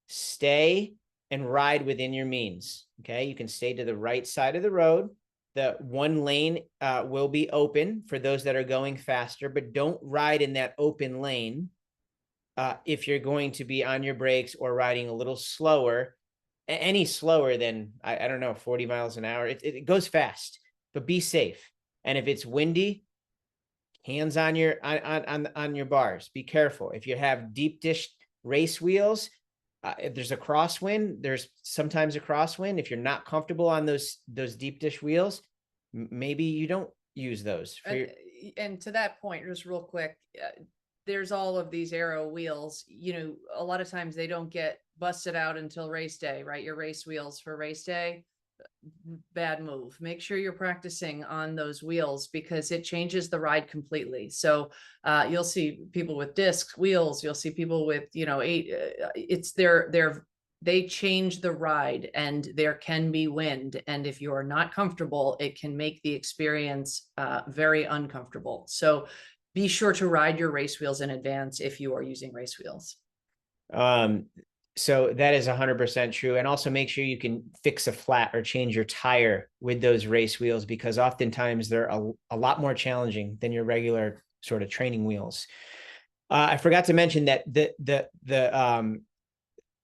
stay and ride within your means. Okay, you can stay to the right side of the road. The one lane will be open for those that are going faster, but don't ride in that open lane if you're going to be on your brakes or riding a little slower, any slower than, I don't know, 40 miles an hour. It goes fast, but be safe. And if it's windy, hands on your bars. Be careful. If you have deep dish race wheels, if there's a crosswind, there's sometimes a crosswind. If you're not comfortable on those deep dish wheels, maybe you don't use those. And to that point, just real quick, there's all of these aero wheels. A lot of times they don't get busted out until race day, right? Your race wheels for race day, bad move. Make sure you're practicing on those wheels, because it changes the ride completely. So you'll see people with disc wheels, you'll see people with, they change the ride, and there can be wind. And if you're not comfortable, it can make the experience very uncomfortable. So be sure to ride your race wheels in advance if you are using race wheels. So that is 100% true. And also make sure you can fix a flat or change your tire with those race wheels, because oftentimes they're a lot more challenging than your regular sort of training wheels. I forgot to mention that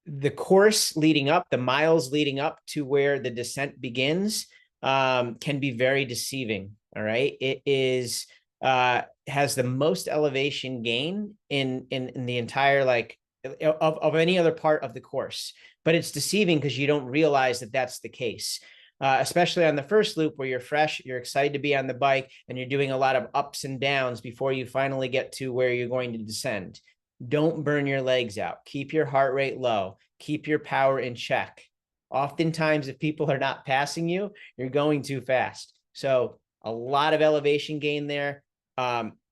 the course leading up, the miles leading up to where the descent begins, can be very deceiving. All right. It is, has the most elevation gain in the entire, of any other part of the course, but it's deceiving because you don't realize that that's the case. Especially on the first loop where you're fresh, you're excited to be on the bike, and you're doing a lot of ups and downs before you finally get to where you're going to descend. Don't burn your legs out. Keep your heart rate low. Keep your power in check. Oftentimes, if people are not passing you, you're going too fast. So a lot of elevation gain there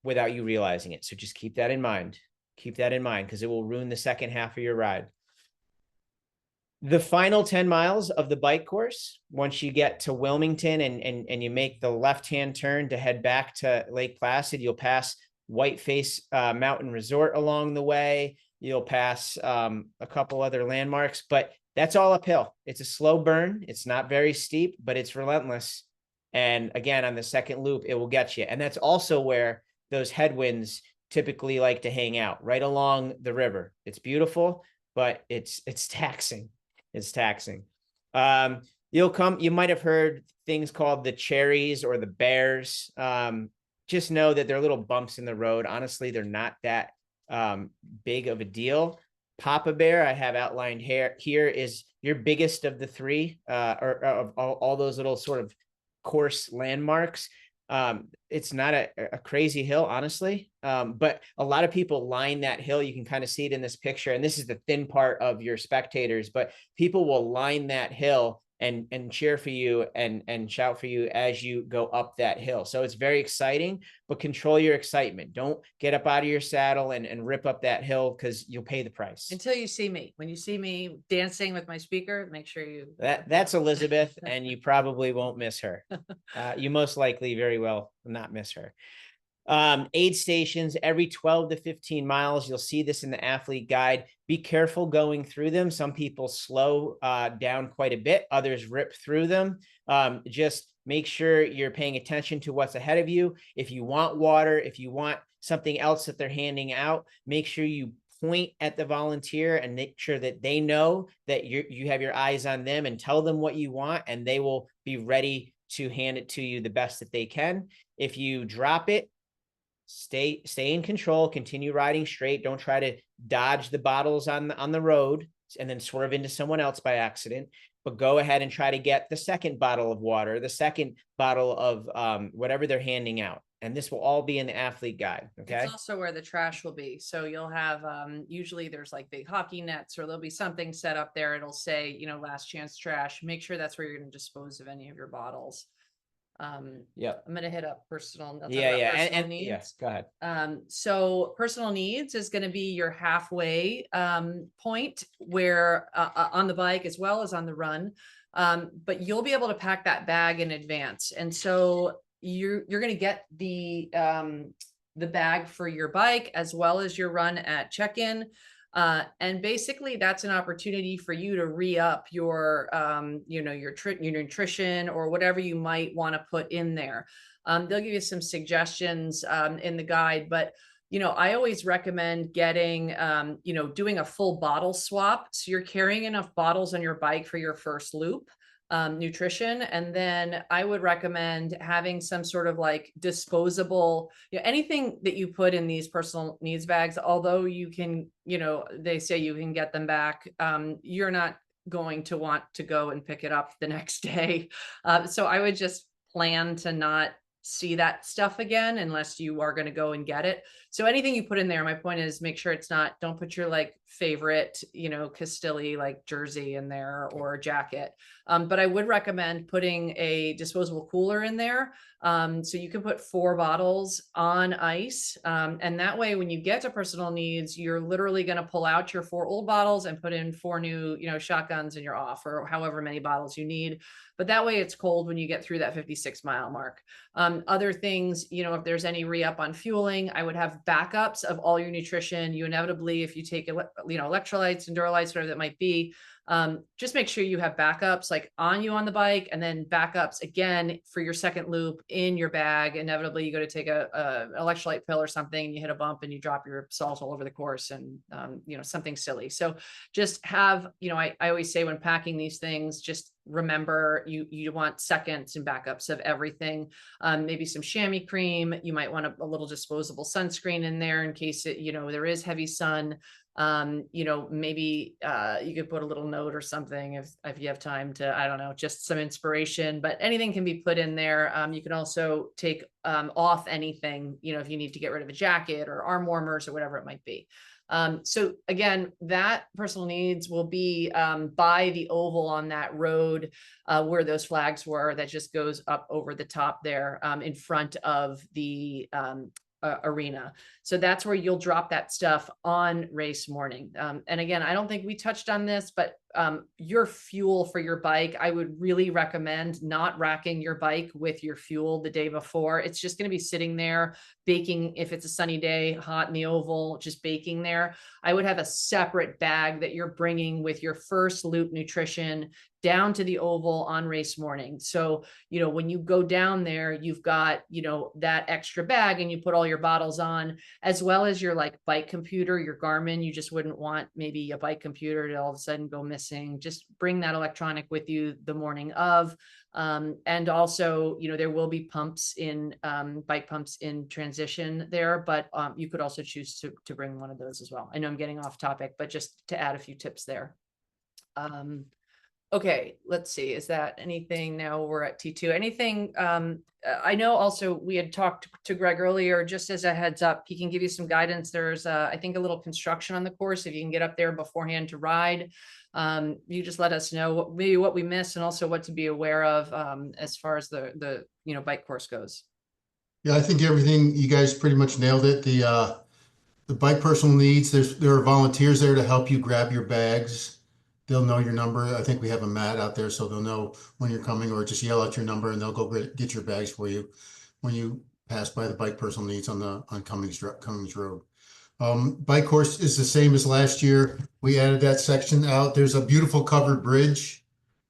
without you realizing it. So just keep that in mind. Keep that in mind, because it will ruin the second half of your ride. The final 10 miles of the bike course, once you get to Wilmington and you make the left-hand turn to head back to Lake Placid, you'll pass Whiteface Mountain Resort along the way. You'll pass a couple other landmarks, but that's all uphill. It's a slow burn. It's not very steep, but it's relentless. And again, on the second loop, it will get you. And that's also where those headwinds typically like to hang out, right along the river. It's beautiful, but it's taxing. It's taxing. You might have heard things called the cherries or the bears. Just know that they're little bumps in the road. Honestly, they're not that big of a deal. Papa Bear, I have outlined here, is your biggest of the three, or of all those little sort of course landmarks. It's not a crazy hill, honestly, but a lot of people line that hill. You can kind of see it in this picture, and this is the thin part of your spectators, but people will line that hill and cheer for you and shout for you as you go up that hill. So it's very exciting, but control your excitement. Don't get up out of your saddle and rip up that hill, because you'll pay the price. Until you see me. When you see me dancing with my speaker, make sure you... That's Elizabeth, and you probably won't miss her. You most likely very well not miss her. Aid stations every 12 to 15 miles. You'll see this in the athlete guide. Be careful going through them. Some people slow down quite a bit. Others rip through them. Just make sure you're paying attention to what's ahead of you. If you want water, if you want something else that they're handing out, make sure you point at the volunteer and make sure that they know that you have your eyes on them, and tell them what you want, and they will be ready to hand it to you the best that they can. If you drop it, stay in control, continue riding straight. Don't try to dodge the bottles on the road and then swerve into someone else by accident, but go ahead and try to get the second bottle of water, the second bottle of whatever they're handing out. And this will all be in the athlete guide. Okay. It's also where the trash will be. So you'll have, usually there's like big hockey nets, or there'll be something set up there. It'll say, you know, last chance trash. Make sure that's where you're going to dispose of any of your bottles. Yeah. I'm going to hit up personal. Yeah. Personal And needs. yes, go ahead. So personal needs is going to be your halfway point where on the bike as well as on the run. But you'll be able to pack that bag in advance. And so you're going to get the bag for your bike as well as your run at check-in. And basically that's an opportunity for you to re-up your, you know, your nutrition or whatever you might want to put in there. They'll give you some suggestions in the guide, but you know, I always recommend getting, you know, doing a full bottle swap. So you're carrying enough bottles on your bike for your first loop. Nutrition. And then I would recommend having some sort of like disposable, you know, anything that you put in these personal needs bags, although you can, you know, they say you can get them back. You're not going to want to go and pick it up the next day. So I would just plan to not see that stuff again unless you are going to go and get it. So anything you put in there, my point is make sure it's not, don't put your like favorite, you know, Castelli like jersey in there or jacket. But I would recommend putting a disposable cooler in there. So you can put 4 bottles on ice. And that way, when you get to personal needs, you're literally going to pull out your 4 old bottles and put in 4 new, you know, shotguns and you're off, or however many bottles you need. But that way it's cold when you get through that 56-mile mark. Other things, you know, if there's any re-up on fueling, I would have backups of all your nutrition. You inevitably, if you take, you know, electrolytes and Duralites, whatever that might be, just make sure you have backups like on you on the bike, and then backups again for your second loop in your bag. Inevitably you go to take a electrolyte pill or something, and you hit a bump and you drop your salt all over the course, and you know, something silly. So just have, you know, I always say when packing these things, just remember you want seconds and backups of everything. Maybe some chamois cream. You might want a little disposable sunscreen in there in case it, you know, there is heavy sun. You know, maybe you could put a little note or something if you have time to, I don't know, just some inspiration, but anything can be put in there. You can also take off anything, you know, if you need to get rid of a jacket or arm warmers or whatever it might be. So again, that personal needs will be by the oval on that road where those flags were, that just goes up over the top there in front of the arena. So that's where you'll drop that stuff on race morning. And again, I don't think we touched on this, but your fuel for your bike, I would really recommend not racking your bike with your fuel the day before. It's just going to be sitting there baking. If it's a sunny day, hot in the oval, just baking there. I would have a separate bag that you're bringing with your first loop nutrition down to the oval on race morning. So, you know, when you go down there, you've got, you know, that extra bag, and you put all your bottles on, as well as your like bike computer, your Garmin. You just wouldn't want maybe a bike computer to all of a sudden go missing. Just bring that electronic with you the morning of. And also, you know, there will be pumps in bike pumps in transition there, but you could also choose to bring one of those as well. I know I'm getting off topic, but just to add a few tips there. Okay, let's see. Is that anything? Now we're at T2. Anything? I know also we had talked to Greg earlier, just as a heads up, he can give you some guidance. There's, I think, a little construction on the course. If you can get up there beforehand to ride, you just let us know maybe what we missed, and also what to be aware of as far as the you know, bike course goes. Yeah, I think everything, you guys pretty much nailed it. The bike personal needs, there are volunteers there to help you grab your bags. They'll know your number. I think we have a mat out there, so they'll know when you're coming, or just yell out your number and they'll go get your bags for you. When you pass by the bike personal needs on Cummings Road. Bike course is the same as last year. We added that section out. There's a beautiful covered bridge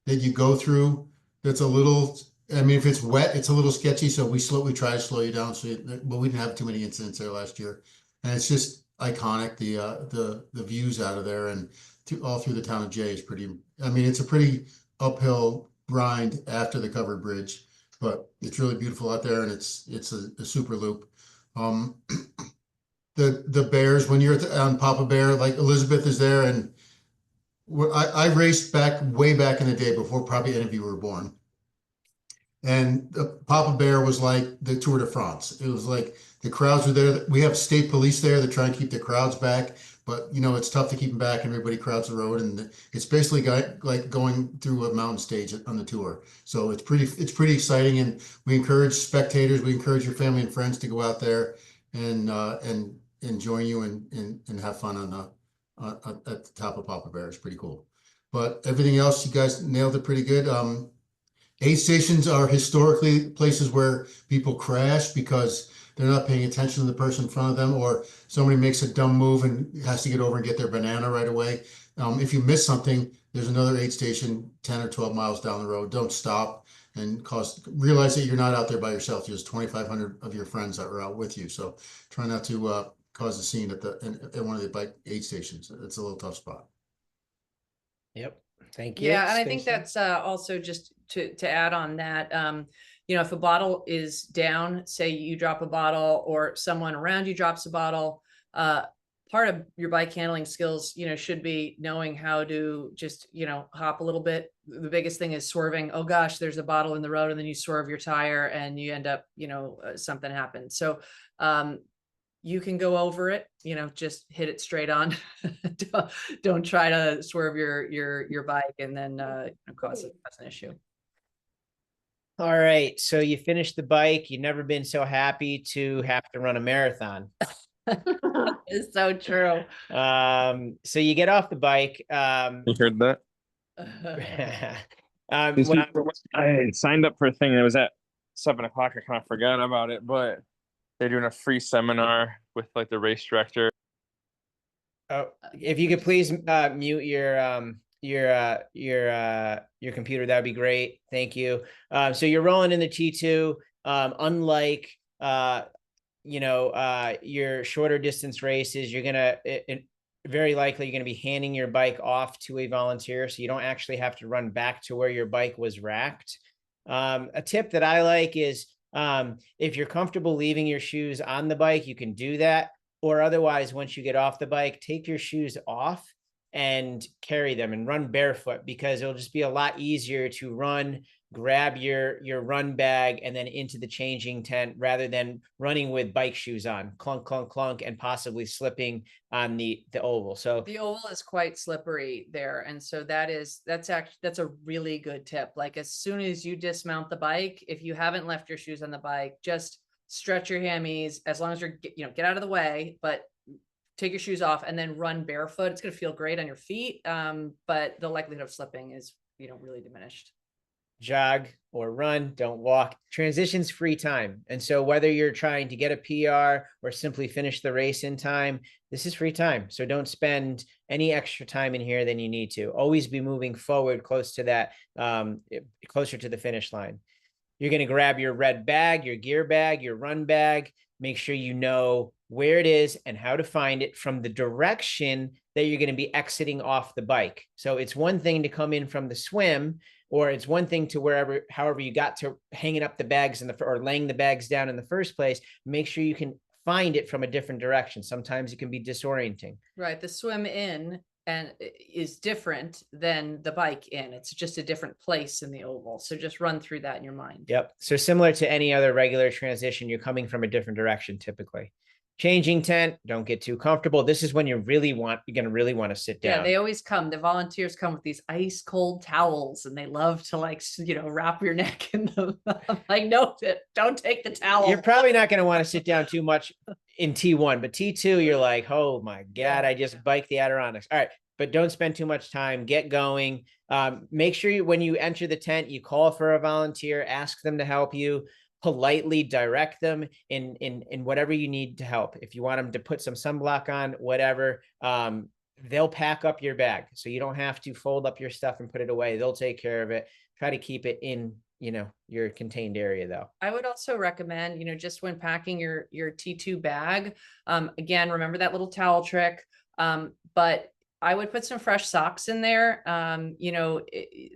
that you go through. That's a little, I mean, if it's wet, it's a little sketchy. So we try to slow you down. But we didn't have too many incidents there last year, and it's just iconic. The views out of there and all through the town of Jay is pretty. I mean, it's a pretty uphill grind after the covered bridge, but it's really beautiful out there, and it's a super loop. The bears, when you're on Papa Bear, like Elizabeth is there, and I raced way back in the day before probably any of you were born. And Papa Bear was like the Tour de France. It was like the crowds were there. We have state police there that try and keep the crowds back, but it's tough to keep them back, and everybody crowds the road, and it's basically like going through a mountain stage on the tour. So it's pretty exciting, and we encourage spectators, we encourage your family and friends to go out there and join you and have fun at the top of Papa Bear. It's pretty cool. But everything else, you guys nailed it pretty good. Aid stations are historically places where people crash because they're not paying attention to the person in front of them, or somebody makes a dumb move and has to get over and get their banana right away. If you miss something, there's another aid station 10 or 12 miles down the road. Don't stop and realize that you're not out there by yourself. There's 2,500 of your friends that are out with you. So try not to cause a scene at one of the bike aid stations. It's a little tough spot. Yep. Thank you. Yeah, and I Stacy. think that's also just to add on that, if a bottle is down, say you drop a bottle or someone around you drops a bottle, part of your bike handling skills, should be knowing how to just, hop a little bit. The biggest thing is swerving. Oh gosh, there's a bottle in the road, and then you swerve your tire and you end up, something happens. So, you can go over it, just hit it straight on. Don't try to swerve your bike and then cause an issue. All right. So you finished the bike. You've never been so happy to have to run a marathon. It's so true. So you get off the bike. You heard that? I signed up for a thing that was at 7 o'clock. I kind of forgot about it, but they're doing a free seminar with like the race director. Oh, if you could please mute your computer, that'd be great. Thank you. So you're rolling in the T2. Unlike your shorter distance races, you're very likely you're gonna be handing your bike off to a volunteer, so you don't actually have to run back to where your bike was racked. A tip that I like is if you're comfortable leaving your shoes on the bike, you can do that. Or otherwise, once you get off the bike, take your shoes off and carry them and run barefoot, because it'll just be a lot easier to run, grab your run bag and then into the changing tent rather than running with bike shoes on, clunk, clunk, clunk, and possibly slipping on the oval. So the oval is quite slippery there. And so that's a really good tip. Like as soon as you dismount the bike, if you haven't left your shoes on the bike, just stretch your hammies, as long as you're, get out of the way, but take your shoes off and then run barefoot. It's going to feel great on your feet. But the likelihood of slipping is, really diminished. Jog or run, don't walk. Transition's free time. And so whether you're trying to get a PR or simply finish the race in time, this is free time. So don't spend any extra time in here than you need to. Always be moving forward close to that, closer to the finish line. You're going to grab your red bag, your gear bag, your run bag. Make sure you know where it is and how to find it from the direction that you're going to be exiting off the bike. So it's one thing to come in from the swim, or it's one thing to however you got to hanging up the bags or laying the bags down in the first place. Make sure you can find it from a different direction. Sometimes it can be disorienting. Right. The swim in and is different than the bike in. It's just a different place in the oval. So just run through that in your mind. Yep. So similar to any other regular transition, you're coming from a different direction typically. Changing tent, don't get too comfortable. This is when you're going to really want to sit down. Yeah, they always come. The volunteers come with these ice cold towels, and they love to wrap your neck in them. I'm like, no, don't take the towel. You're probably not going to want to sit down too much in T1, but T2, you're like, oh my God, I just biked the Adirondacks. All right, but don't spend too much time. Get going. Make sure when you enter the tent, you call for a volunteer, ask them to help you. politely direct them in whatever you need to help. If you want them to put some sunblock on, whatever, they'll pack up your bag. So you don't have to fold up your stuff and put it away. They'll take care of it. Try to keep it in, your contained area though. I would also recommend, just when packing your T2 bag, again, remember that little towel trick. But I would put some fresh socks in there.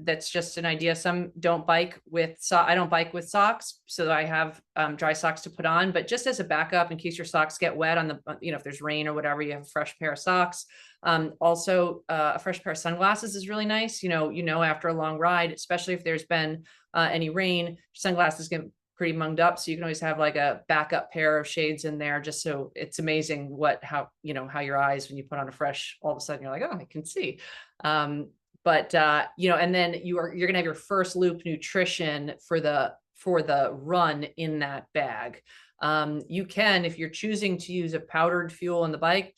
That's just an idea. Some don't bike with I don't bike with socks, so I have dry socks to put on, but just as a backup in case your socks get wet on the, if there's rain or whatever, you have a fresh pair of socks. Also, a fresh pair of sunglasses is really nice. After a long ride, especially if there's been any rain, sunglasses get pretty munged up. So you can always have like a backup pair of shades in there, just so it's amazing how your eyes, when you put on a fresh, all of a sudden you're like, oh, I can see. And then you're going to have your first loop nutrition for the run in that bag. You can, if you're choosing to use a powdered fuel on the bike,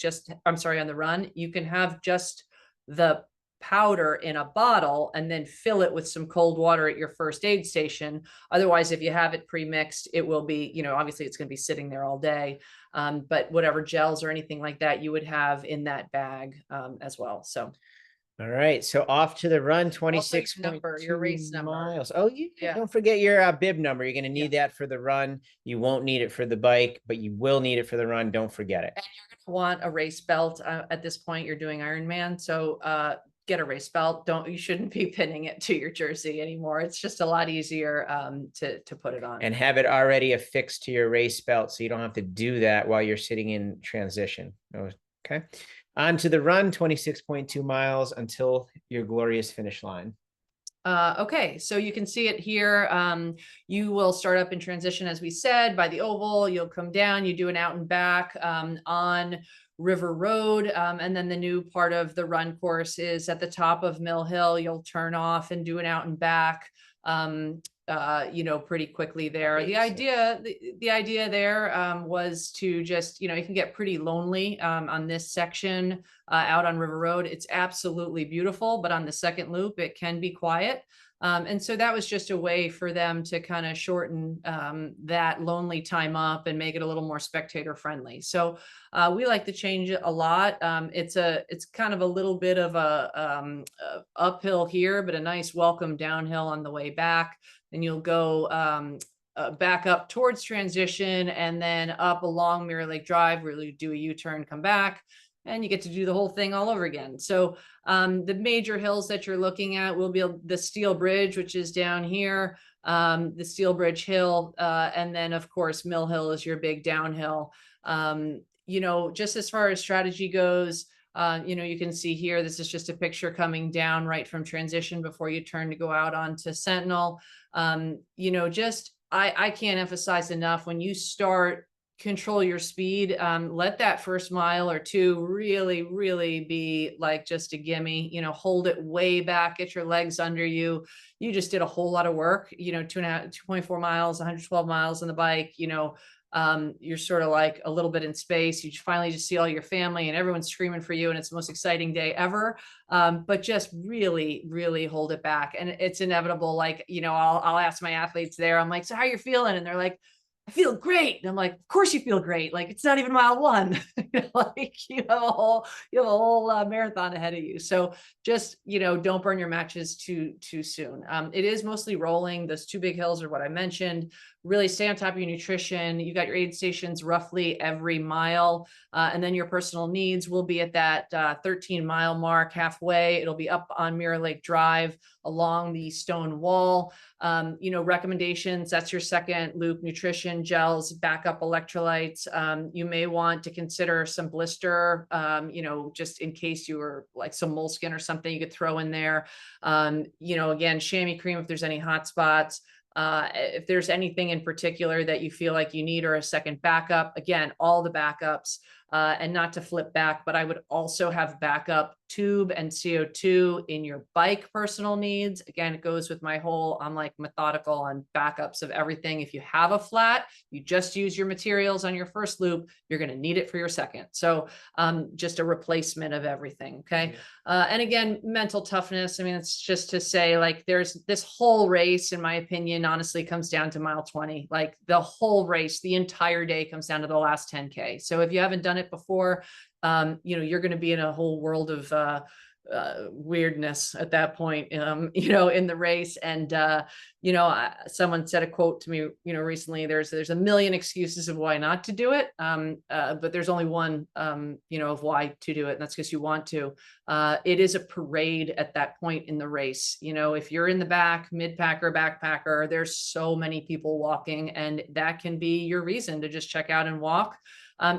on the run, you can have just the powder in a bottle and then fill it with some cold water at your first aid station. Otherwise, if you have it pre-mixed, it will be, obviously it's going to be sitting there all day. But whatever gels or anything like that you would have in that bag as well. So. All right. So off to the run, 26 your race number. miles. Oh, yeah. Don't forget your bib number. You're going to need that for the run. You won't need it for the bike, but you will need it for the run. Don't forget it. And you're going to want a race belt. At this point, you're doing Ironman. So, get a race belt. You shouldn't be pinning it to your jersey anymore. It's just a lot easier to put it on. And have it already affixed to your race belt so you don't have to do that while you're sitting in transition. Okay. On to the run, 26.2 miles until your glorious finish line. Okay, so you can see it here. You will start up in transition, as we said, by the oval. You'll come down, you do an out and back on River Road. And then the new part of the run course is at the top of Mill Hill. You'll turn off and do an out and back, pretty quickly there. The idea there was to just, it can get pretty lonely on this section out on River Road. It's absolutely beautiful, but on the second loop, it can be quiet. And so that was just a way for them to kind of shorten that lonely time up and make it a little more spectator friendly. So we like the change a lot. It's kind of a little bit of a uphill here, but a nice welcome downhill on the way back. And you'll go back up towards transition and then up along Mirror Lake Drive, really do a U-turn, come back, and you get to do the whole thing all over again. So the major hills that you're looking at will be the Steel Bridge, which is down here, the Steel Bridge Hill, and then of course Mill Hill is your big downhill. Just as far as strategy goes, you can see here, this is just a picture coming down right from transition before you turn to go out onto Sentinel. I can't emphasize enough, when you start, control your speed. Let that first mile or two really, really be like just a gimme, hold it way back, get your legs under you. You just did a whole lot of work, 2.4 miles, 112 miles on the bike, you're sort of like a little bit in space. You finally just see all your family and everyone's screaming for you, and it's the most exciting day ever. But just really, really hold it back. And it's inevitable. Like, I'll ask my athletes there, I'm like, so how you feeling? And they're like, I feel great. And I'm like, of course you feel great. Like, it's not even mile one. Like you have a whole marathon ahead of you. So just, don't burn your matches too soon. It is mostly rolling. Those two big hills are what I mentioned. Really stay on top of your nutrition. You got your aid stations roughly every mile. And then your personal needs will be at that 13-mile mark, halfway. It'll be up on Mirror Lake Drive along the stone wall. Recommendations, that's your second loop: nutrition, gels, backup electrolytes. You may want to consider some blister, just in case you were like some moleskin or something you could throw in there. Again, chamois cream if there's any hot spots. If there's anything in particular that you feel like you need or a second backup, again, all the backups. and not to flip back, but I would also have backup tube and CO2 in your bike personal needs. Again, it goes with my whole, I'm like methodical on backups of everything. If you have a flat, you just use your materials on your first loop, you're going to need it for your second. So just a replacement of everything. Okay. And again, mental toughness. I mean, it's just to say, like, there's this whole race, in my opinion, honestly comes down to mile 20. Like the whole race, the entire day comes down to the last 10K. So if you haven't done it before, you're going to be in a whole world of weirdness at that point, in the race. And, someone said a quote to me, recently, there's a million excuses of why not to do it. But there's only one, of why to do it. And that's because you want to. It is a parade at that point in the race. If you're in the back, mid-packer, backpacker, there's so many people walking, and that can be your reason to just check out and walk.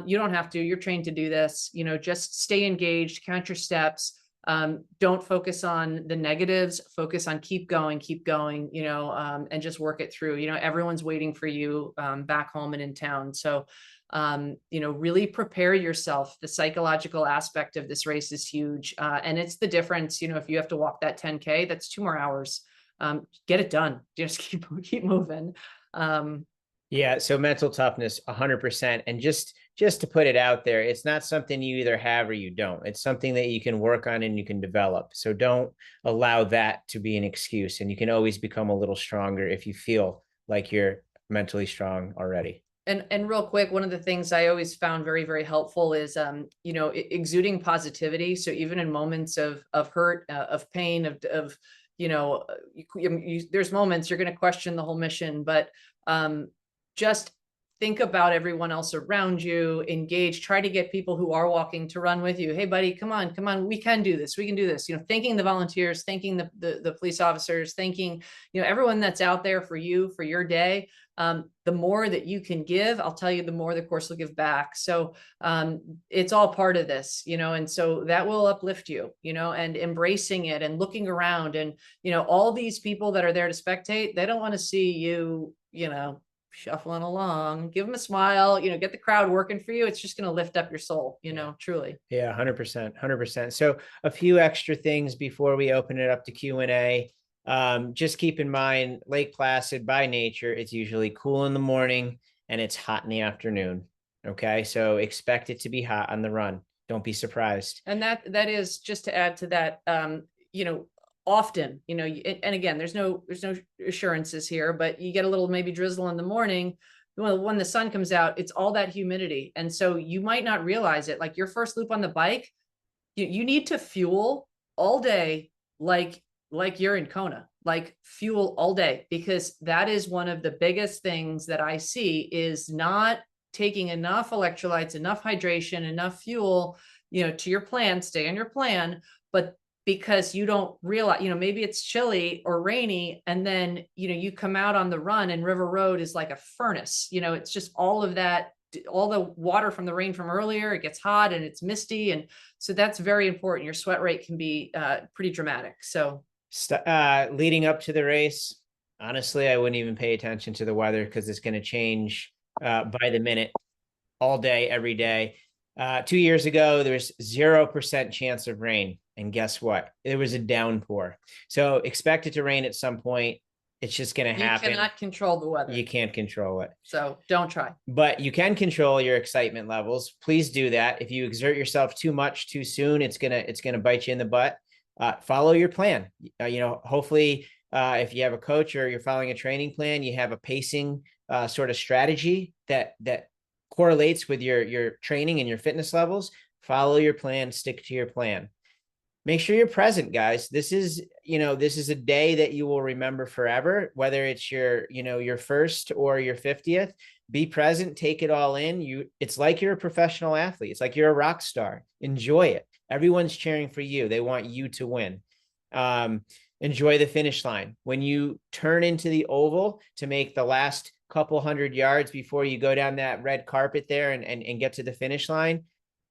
You don't have to, you're trained to do this, just stay engaged, count your steps. Don't focus on the negatives, focus on keep going, and just work it through. Everyone's waiting for you back home and in town. So, really prepare yourself. The psychological aspect of this race is huge. And it's the difference, if you have to walk that 10K, that's 2 more hours. Get it done. Just keep moving. Yeah. So mental toughness, 100%. And just to put it out there, it's not something you either have or you don't. It's something that you can work on and you can develop. So don't allow that to be an excuse. And you can always become a little stronger if you feel like you're mentally strong already. And real quick, one of the things I always found very, very helpful is, exuding positivity. So even in moments of hurt, of pain, there's moments you're going to question the whole mission, but just think about everyone else around you, engage, try to get people who are walking to run with you. Hey buddy, come on. We can do this. We can do this. Thanking the volunteers, thanking the police officers, thanking, everyone that's out there for you, for your day. The more that you can give, I'll tell you, the more the course will give back. So, it's all part of this, and so that will uplift you, and embracing it and looking around and, all these people that are there to spectate, they don't want to see you, shuffling along. Give them a smile, get the crowd working for you. It's just going to lift up your soul, truly. Yeah, 100%. So a few extra things before we open it up to Q&A. Just keep in mind, Lake Placid by nature, it's usually cool in the morning and it's hot in the afternoon. Okay. So expect it to be hot on the run. Don't be surprised. And that is just to add to that, often, and again, there's no assurances here, but you get a little maybe drizzle in the morning. Well, when the sun comes out, it's all that humidity. And so you might not realize it. Like your first loop on the bike, you need to fuel all day, like you're in Kona, like fuel all day, because that is one of the biggest things that I see is not taking enough electrolytes, enough hydration, enough fuel, to your plan, stay on your plan, but because you don't realize, maybe it's chilly or rainy, and then, you come out on the run and River Road is like a furnace, it's just all of that, all the water from the rain from earlier, it gets hot and it's misty. And so that's very important. Your sweat rate can be pretty dramatic. So leading up to the race, honestly, I wouldn't even pay attention to the weather because it's going to change by the minute, all day, every day. 2 years ago, there was 0% chance of rain. And guess what? There was a downpour. So expect it to rain at some point. It's just going to happen. You cannot control the weather. You can't control it. So don't try. But you can control your excitement levels. Please do that. If you exert yourself too much too soon, it's gonna bite you in the butt. Follow your plan. Hopefully, if you have a coach or you're following a training plan, you have a pacing sort of strategy that correlates with your training and your fitness levels. Follow your plan. Stick to your plan. Make sure you're present, guys. This is a day that you will remember forever, whether it's your first or your 50th. Be present, take it all in. It's like you're a professional athlete. It's like you're a rock star. Enjoy it. Everyone's cheering for you. They want you to win. Enjoy the finish line. When you turn into the oval to make the last couple 100 yards before you go down that red carpet there and get to the finish line,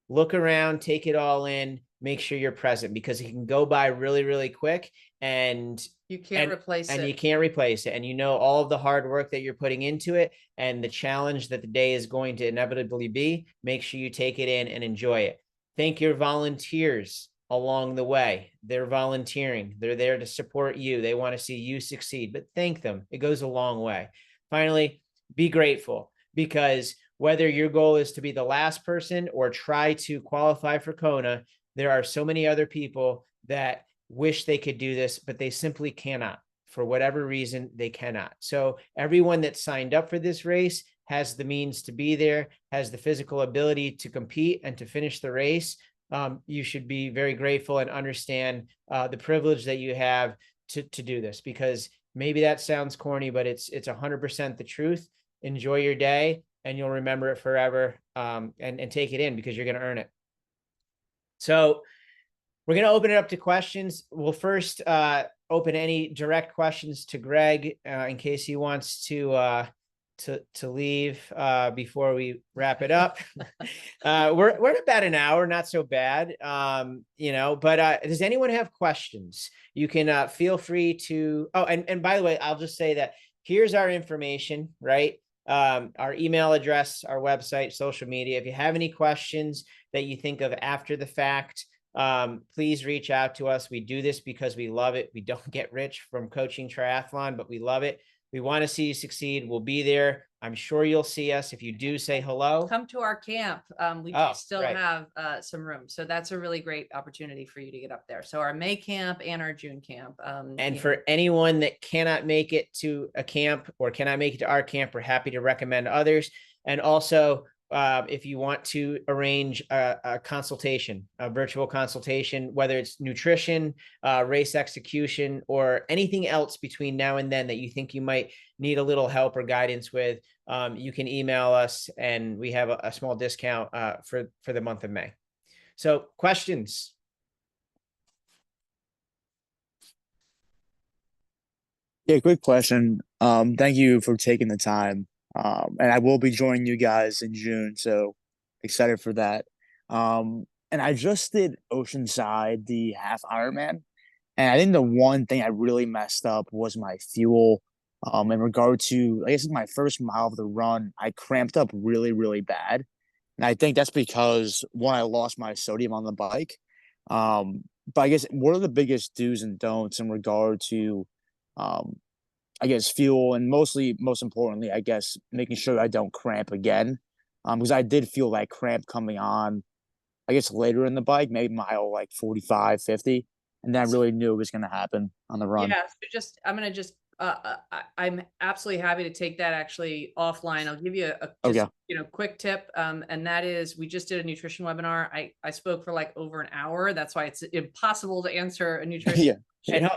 look around, take it all in. make sure you're present, because it can go by really, really quick, and You can't replace it. you can't replace it. And you know all of the hard work that you're putting into it and the challenge that the day is going to inevitably be. Make sure you take it in and enjoy it. Thank your volunteers along the way. They're volunteering. They're there to support you. They want to see you succeed, but thank them. It goes a long way. Finally, be grateful, because whether your goal is to be the last person or try to qualify for Kona, there are so many other people that wish they could do this, but they simply cannot. For whatever reason, they cannot. So everyone that signed up for this race has the means to be there, has the physical ability to compete and to finish the race. You should be very grateful and understand the privilege that you have to do this, because maybe that sounds corny, but it's 100% the truth. Enjoy your day, and you'll remember it forever, and take it in, because you're going to earn it. So we're going to open it up to questions. We'll first open any direct questions to Greg in case he wants to leave before we wrap it up. We're at about an hour, not so bad, but does anyone have questions? You can feel free to, and by the way, I'll just say that here's our information, right? Our email address, our website, social media. If you have any questions that you think of after the fact, please reach out to us. We do this because we love it. We don't get rich from coaching triathlon, but we love it. We want to see you succeed. We'll be there. I'm sure you'll see us. If you do, say hello. Come to our camp. We still have some room. So that's a really great opportunity for you to get up there. So our May camp and our June camp. And for anyone that cannot make it to a camp or cannot make it to our camp, we're happy to recommend others. And also, if you want to arrange a consultation, a virtual consultation, whether it's nutrition, race execution, or anything else between now and then that you think you might need a little help or guidance with, you can email us, and we have a small discount for the month of May. So, questions? Yeah, quick question. Thank you for taking the time. And I will be joining you guys in June, so excited for that. And I just did Oceanside, the half Ironman, and I think the one thing I really messed up was my fuel. In regard to, I guess, my first mile of the run, I cramped up really, really bad, and I think that's because one, I lost my sodium on the bike. But I guess, what are the biggest do's and don'ts in regard to I guess fuel, and most importantly, I guess, making sure I don't cramp again. Because I did feel that cramp coming on, I guess, later in the bike, maybe mile like 45, 50. And then I really knew it was going to happen on the run. Yeah. So I'm absolutely happy to take that actually offline. I'll give you a quick tip. And that is, we just did a nutrition webinar. I spoke for like over an hour. That's why it's impossible to answer a nutrition. Yeah.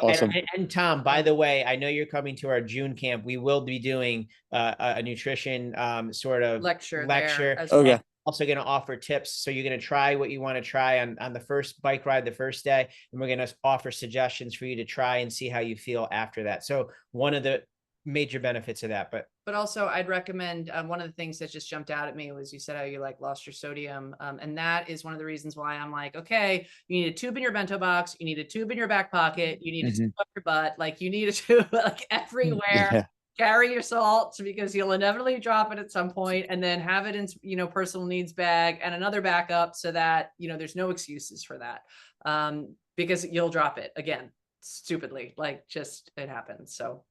Awesome. And Tom, by the way, I know you're coming to our June camp. We will be doing a nutrition sort of lecture. Okay. Also going to offer tips. So you're going to try what you want to try on the first bike ride the first day, and we're going to offer suggestions for you to try and see how you feel after that. So one of the major benefits of that, but also I'd recommend, one of the things that just jumped out at me was you said how you lost your sodium. And that is one of the reasons why I'm like, okay, you need a tube in your bento box. You need a tube in your back pocket. You need a tube up your butt. You need a tube everywhere. Yeah. Carry your salt, because you'll inevitably drop it at some point, and then have it in, personal needs bag and another backup, so that, there's no excuses for that. Because you'll drop it again, stupidly, it happens. So.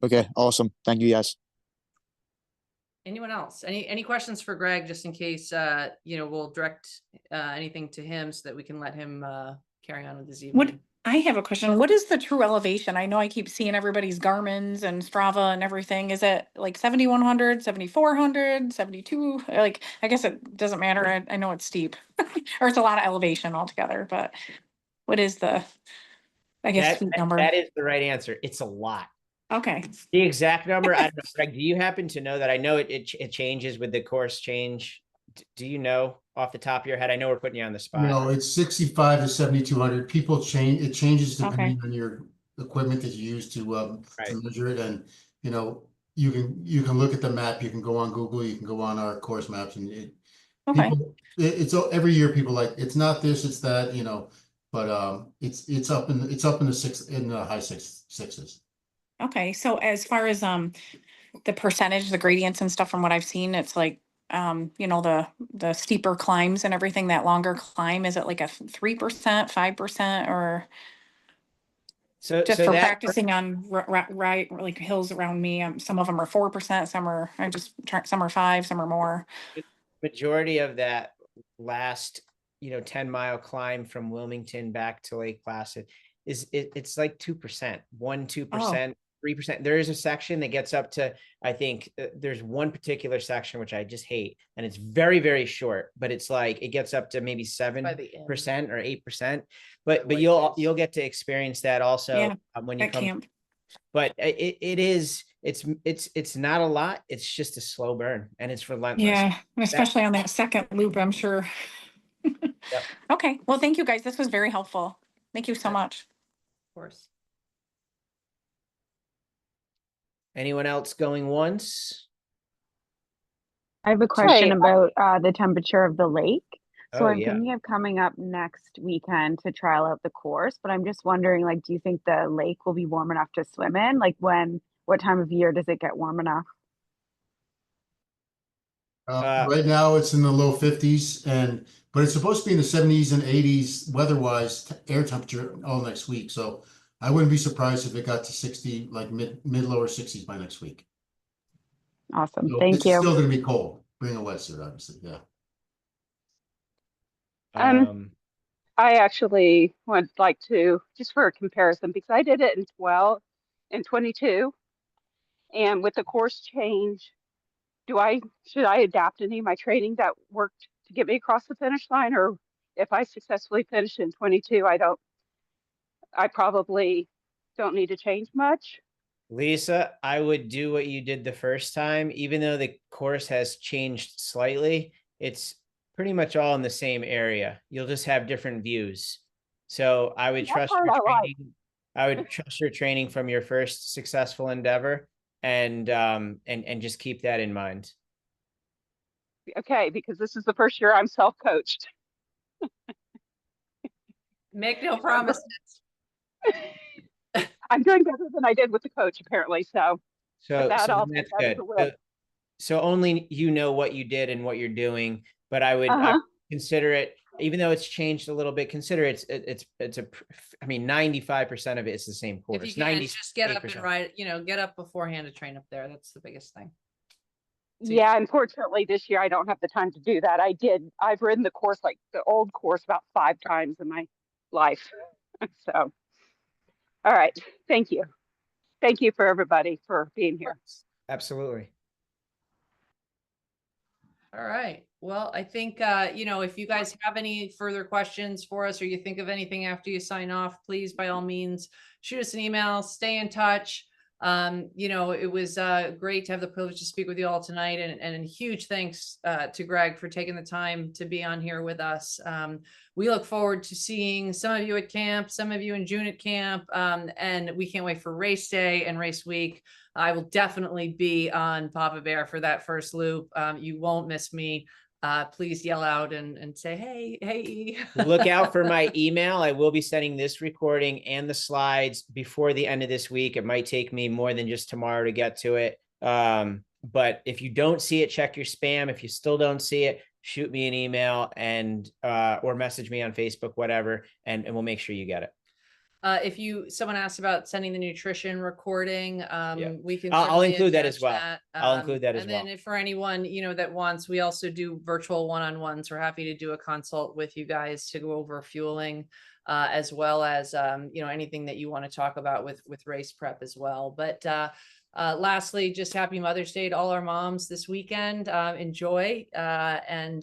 Okay. Awesome. Thank you, guys. Anyone else? Any questions for Greg, just in case, we'll direct anything to him so that we can let him carry on with his evening. I have a question. What is the true elevation? I know I keep seeing everybody's Garmin's and Strava and everything. Is it like 7,100, 7,400, 72? I guess it doesn't matter. I know it's steep or it's a lot of elevation altogether, but what is the, feet number? That is the right answer. It's a lot. Okay. The exact number, I don't know. Greg, do you happen to know that? I know it changes with the course change. Do you know off the top of your head? I know we're putting you on the spot. No, it's 65 to 7,200. People change. It changes depending on your equipment that you use to measure it. And you can look at the map. You can go on Google. You can go on our course maps, and Okay. It's every year people like, it's not this, it's that, but it's up in the high sixes. Okay, so as far as the percentage, the gradients and stuff from what I've seen, it's like the steeper climbs and everything, that longer climb, is it like a 3%, 5%, or So, just so for that practicing on right like hills around me? Some of them are 4%, some are some are 5, some are more. majority of that last 10-mile climb from Wilmington back to Lake Placid it's like 2%, 2%, 3%. There is a section that gets up to, I think there's one particular section which I just hate, and it's very, very short, but it's like it gets up to maybe 7% or 8%. But you'll get to experience that also when you At come. camp. But it's not a lot. It's just a slow burn, and it's relentless. Yeah, and especially on that second loop, I'm sure. Yep. Okay, well, thank you guys. This was very helpful. Thank you so much. Of course. Anyone else going once? I have a question about the temperature of the lake. So Oh, I'm yeah. thinking of coming up next weekend to trial out the course, but I'm just wondering, like, do you think the lake will be warm enough to swim in? Like, what time of year does it get warm enough? Right now it's in the low 50s, but it's supposed to be in the 70s and 80s weather-wise, air temperature all next week. So I wouldn't be surprised if it got to 60, like mid lower 60s by next week. Awesome. So Thank it's you. still going to be cold. Bring a wetsuit, obviously. Yeah. I actually would like to, just for a comparison, because I did it in 12 and 22, and with the course change, should I adapt any of my training that worked to get me across the finish line? Or if I successfully finish in 22, I probably don't need to change much. Lisa, I would do what you did the first time, even though the course has changed slightly. It's pretty much all in the same area. You'll just have different views. So I would trust your training. I would trust your training from your first successful endeavor, and just keep that in mind. Okay, because this is the first year I'm self-coached. Make no promises. I'm doing better than I did with the coach, apparently. So That's good. So only you know what you did and what you're doing, but I would consider it, even though it's changed a little bit, consider it's 95% of it is the same course. If you can, just get up and ride, get up beforehand to train up there. That's the biggest thing. So yeah, unfortunately this year I don't have the time to do that. I've ridden the course, like the old course, about 5 times in my life. So, all right. Thank you. Thank you for everybody for being here. Absolutely. All right. Well, I think, if you guys have any further questions for us, or you think of anything after you sign off, please, by all means, shoot us an email, stay in touch. It was great to have the privilege to speak with you all tonight, and huge thanks to Greg for taking the time to be on here with us. We look forward to seeing some of you at camp, some of you in June at camp, and we can't wait for race day and race week. I will definitely be on Papa Bear for that first loop. You won't miss me. Please yell out and say, hey. Look out for my email. I will be sending this recording and the slides before the end of this week. It might take me more than just tomorrow to get to it. But if you don't see it, check your spam. If you still don't see it, shoot me an email and or message me on Facebook, whatever, and we'll make sure you get it. If someone asked about sending the nutrition recording, we can. I'll include that as well. I'll include that as well. And then for anyone, that wants, we also do virtual one-on-ones. We're happy to do a consult with you guys to go over fueling, as well as, anything that you want to talk about with race prep as well. But lastly, just happy Mother's Day to all our moms this weekend. Enjoy, and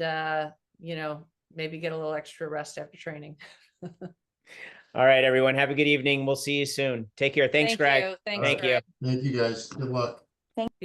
maybe get a little extra rest after training. All right, everyone. Have a good evening. We'll see you soon. Take care. Thanks, Greg. Thank you. Thank you, guys. Good luck.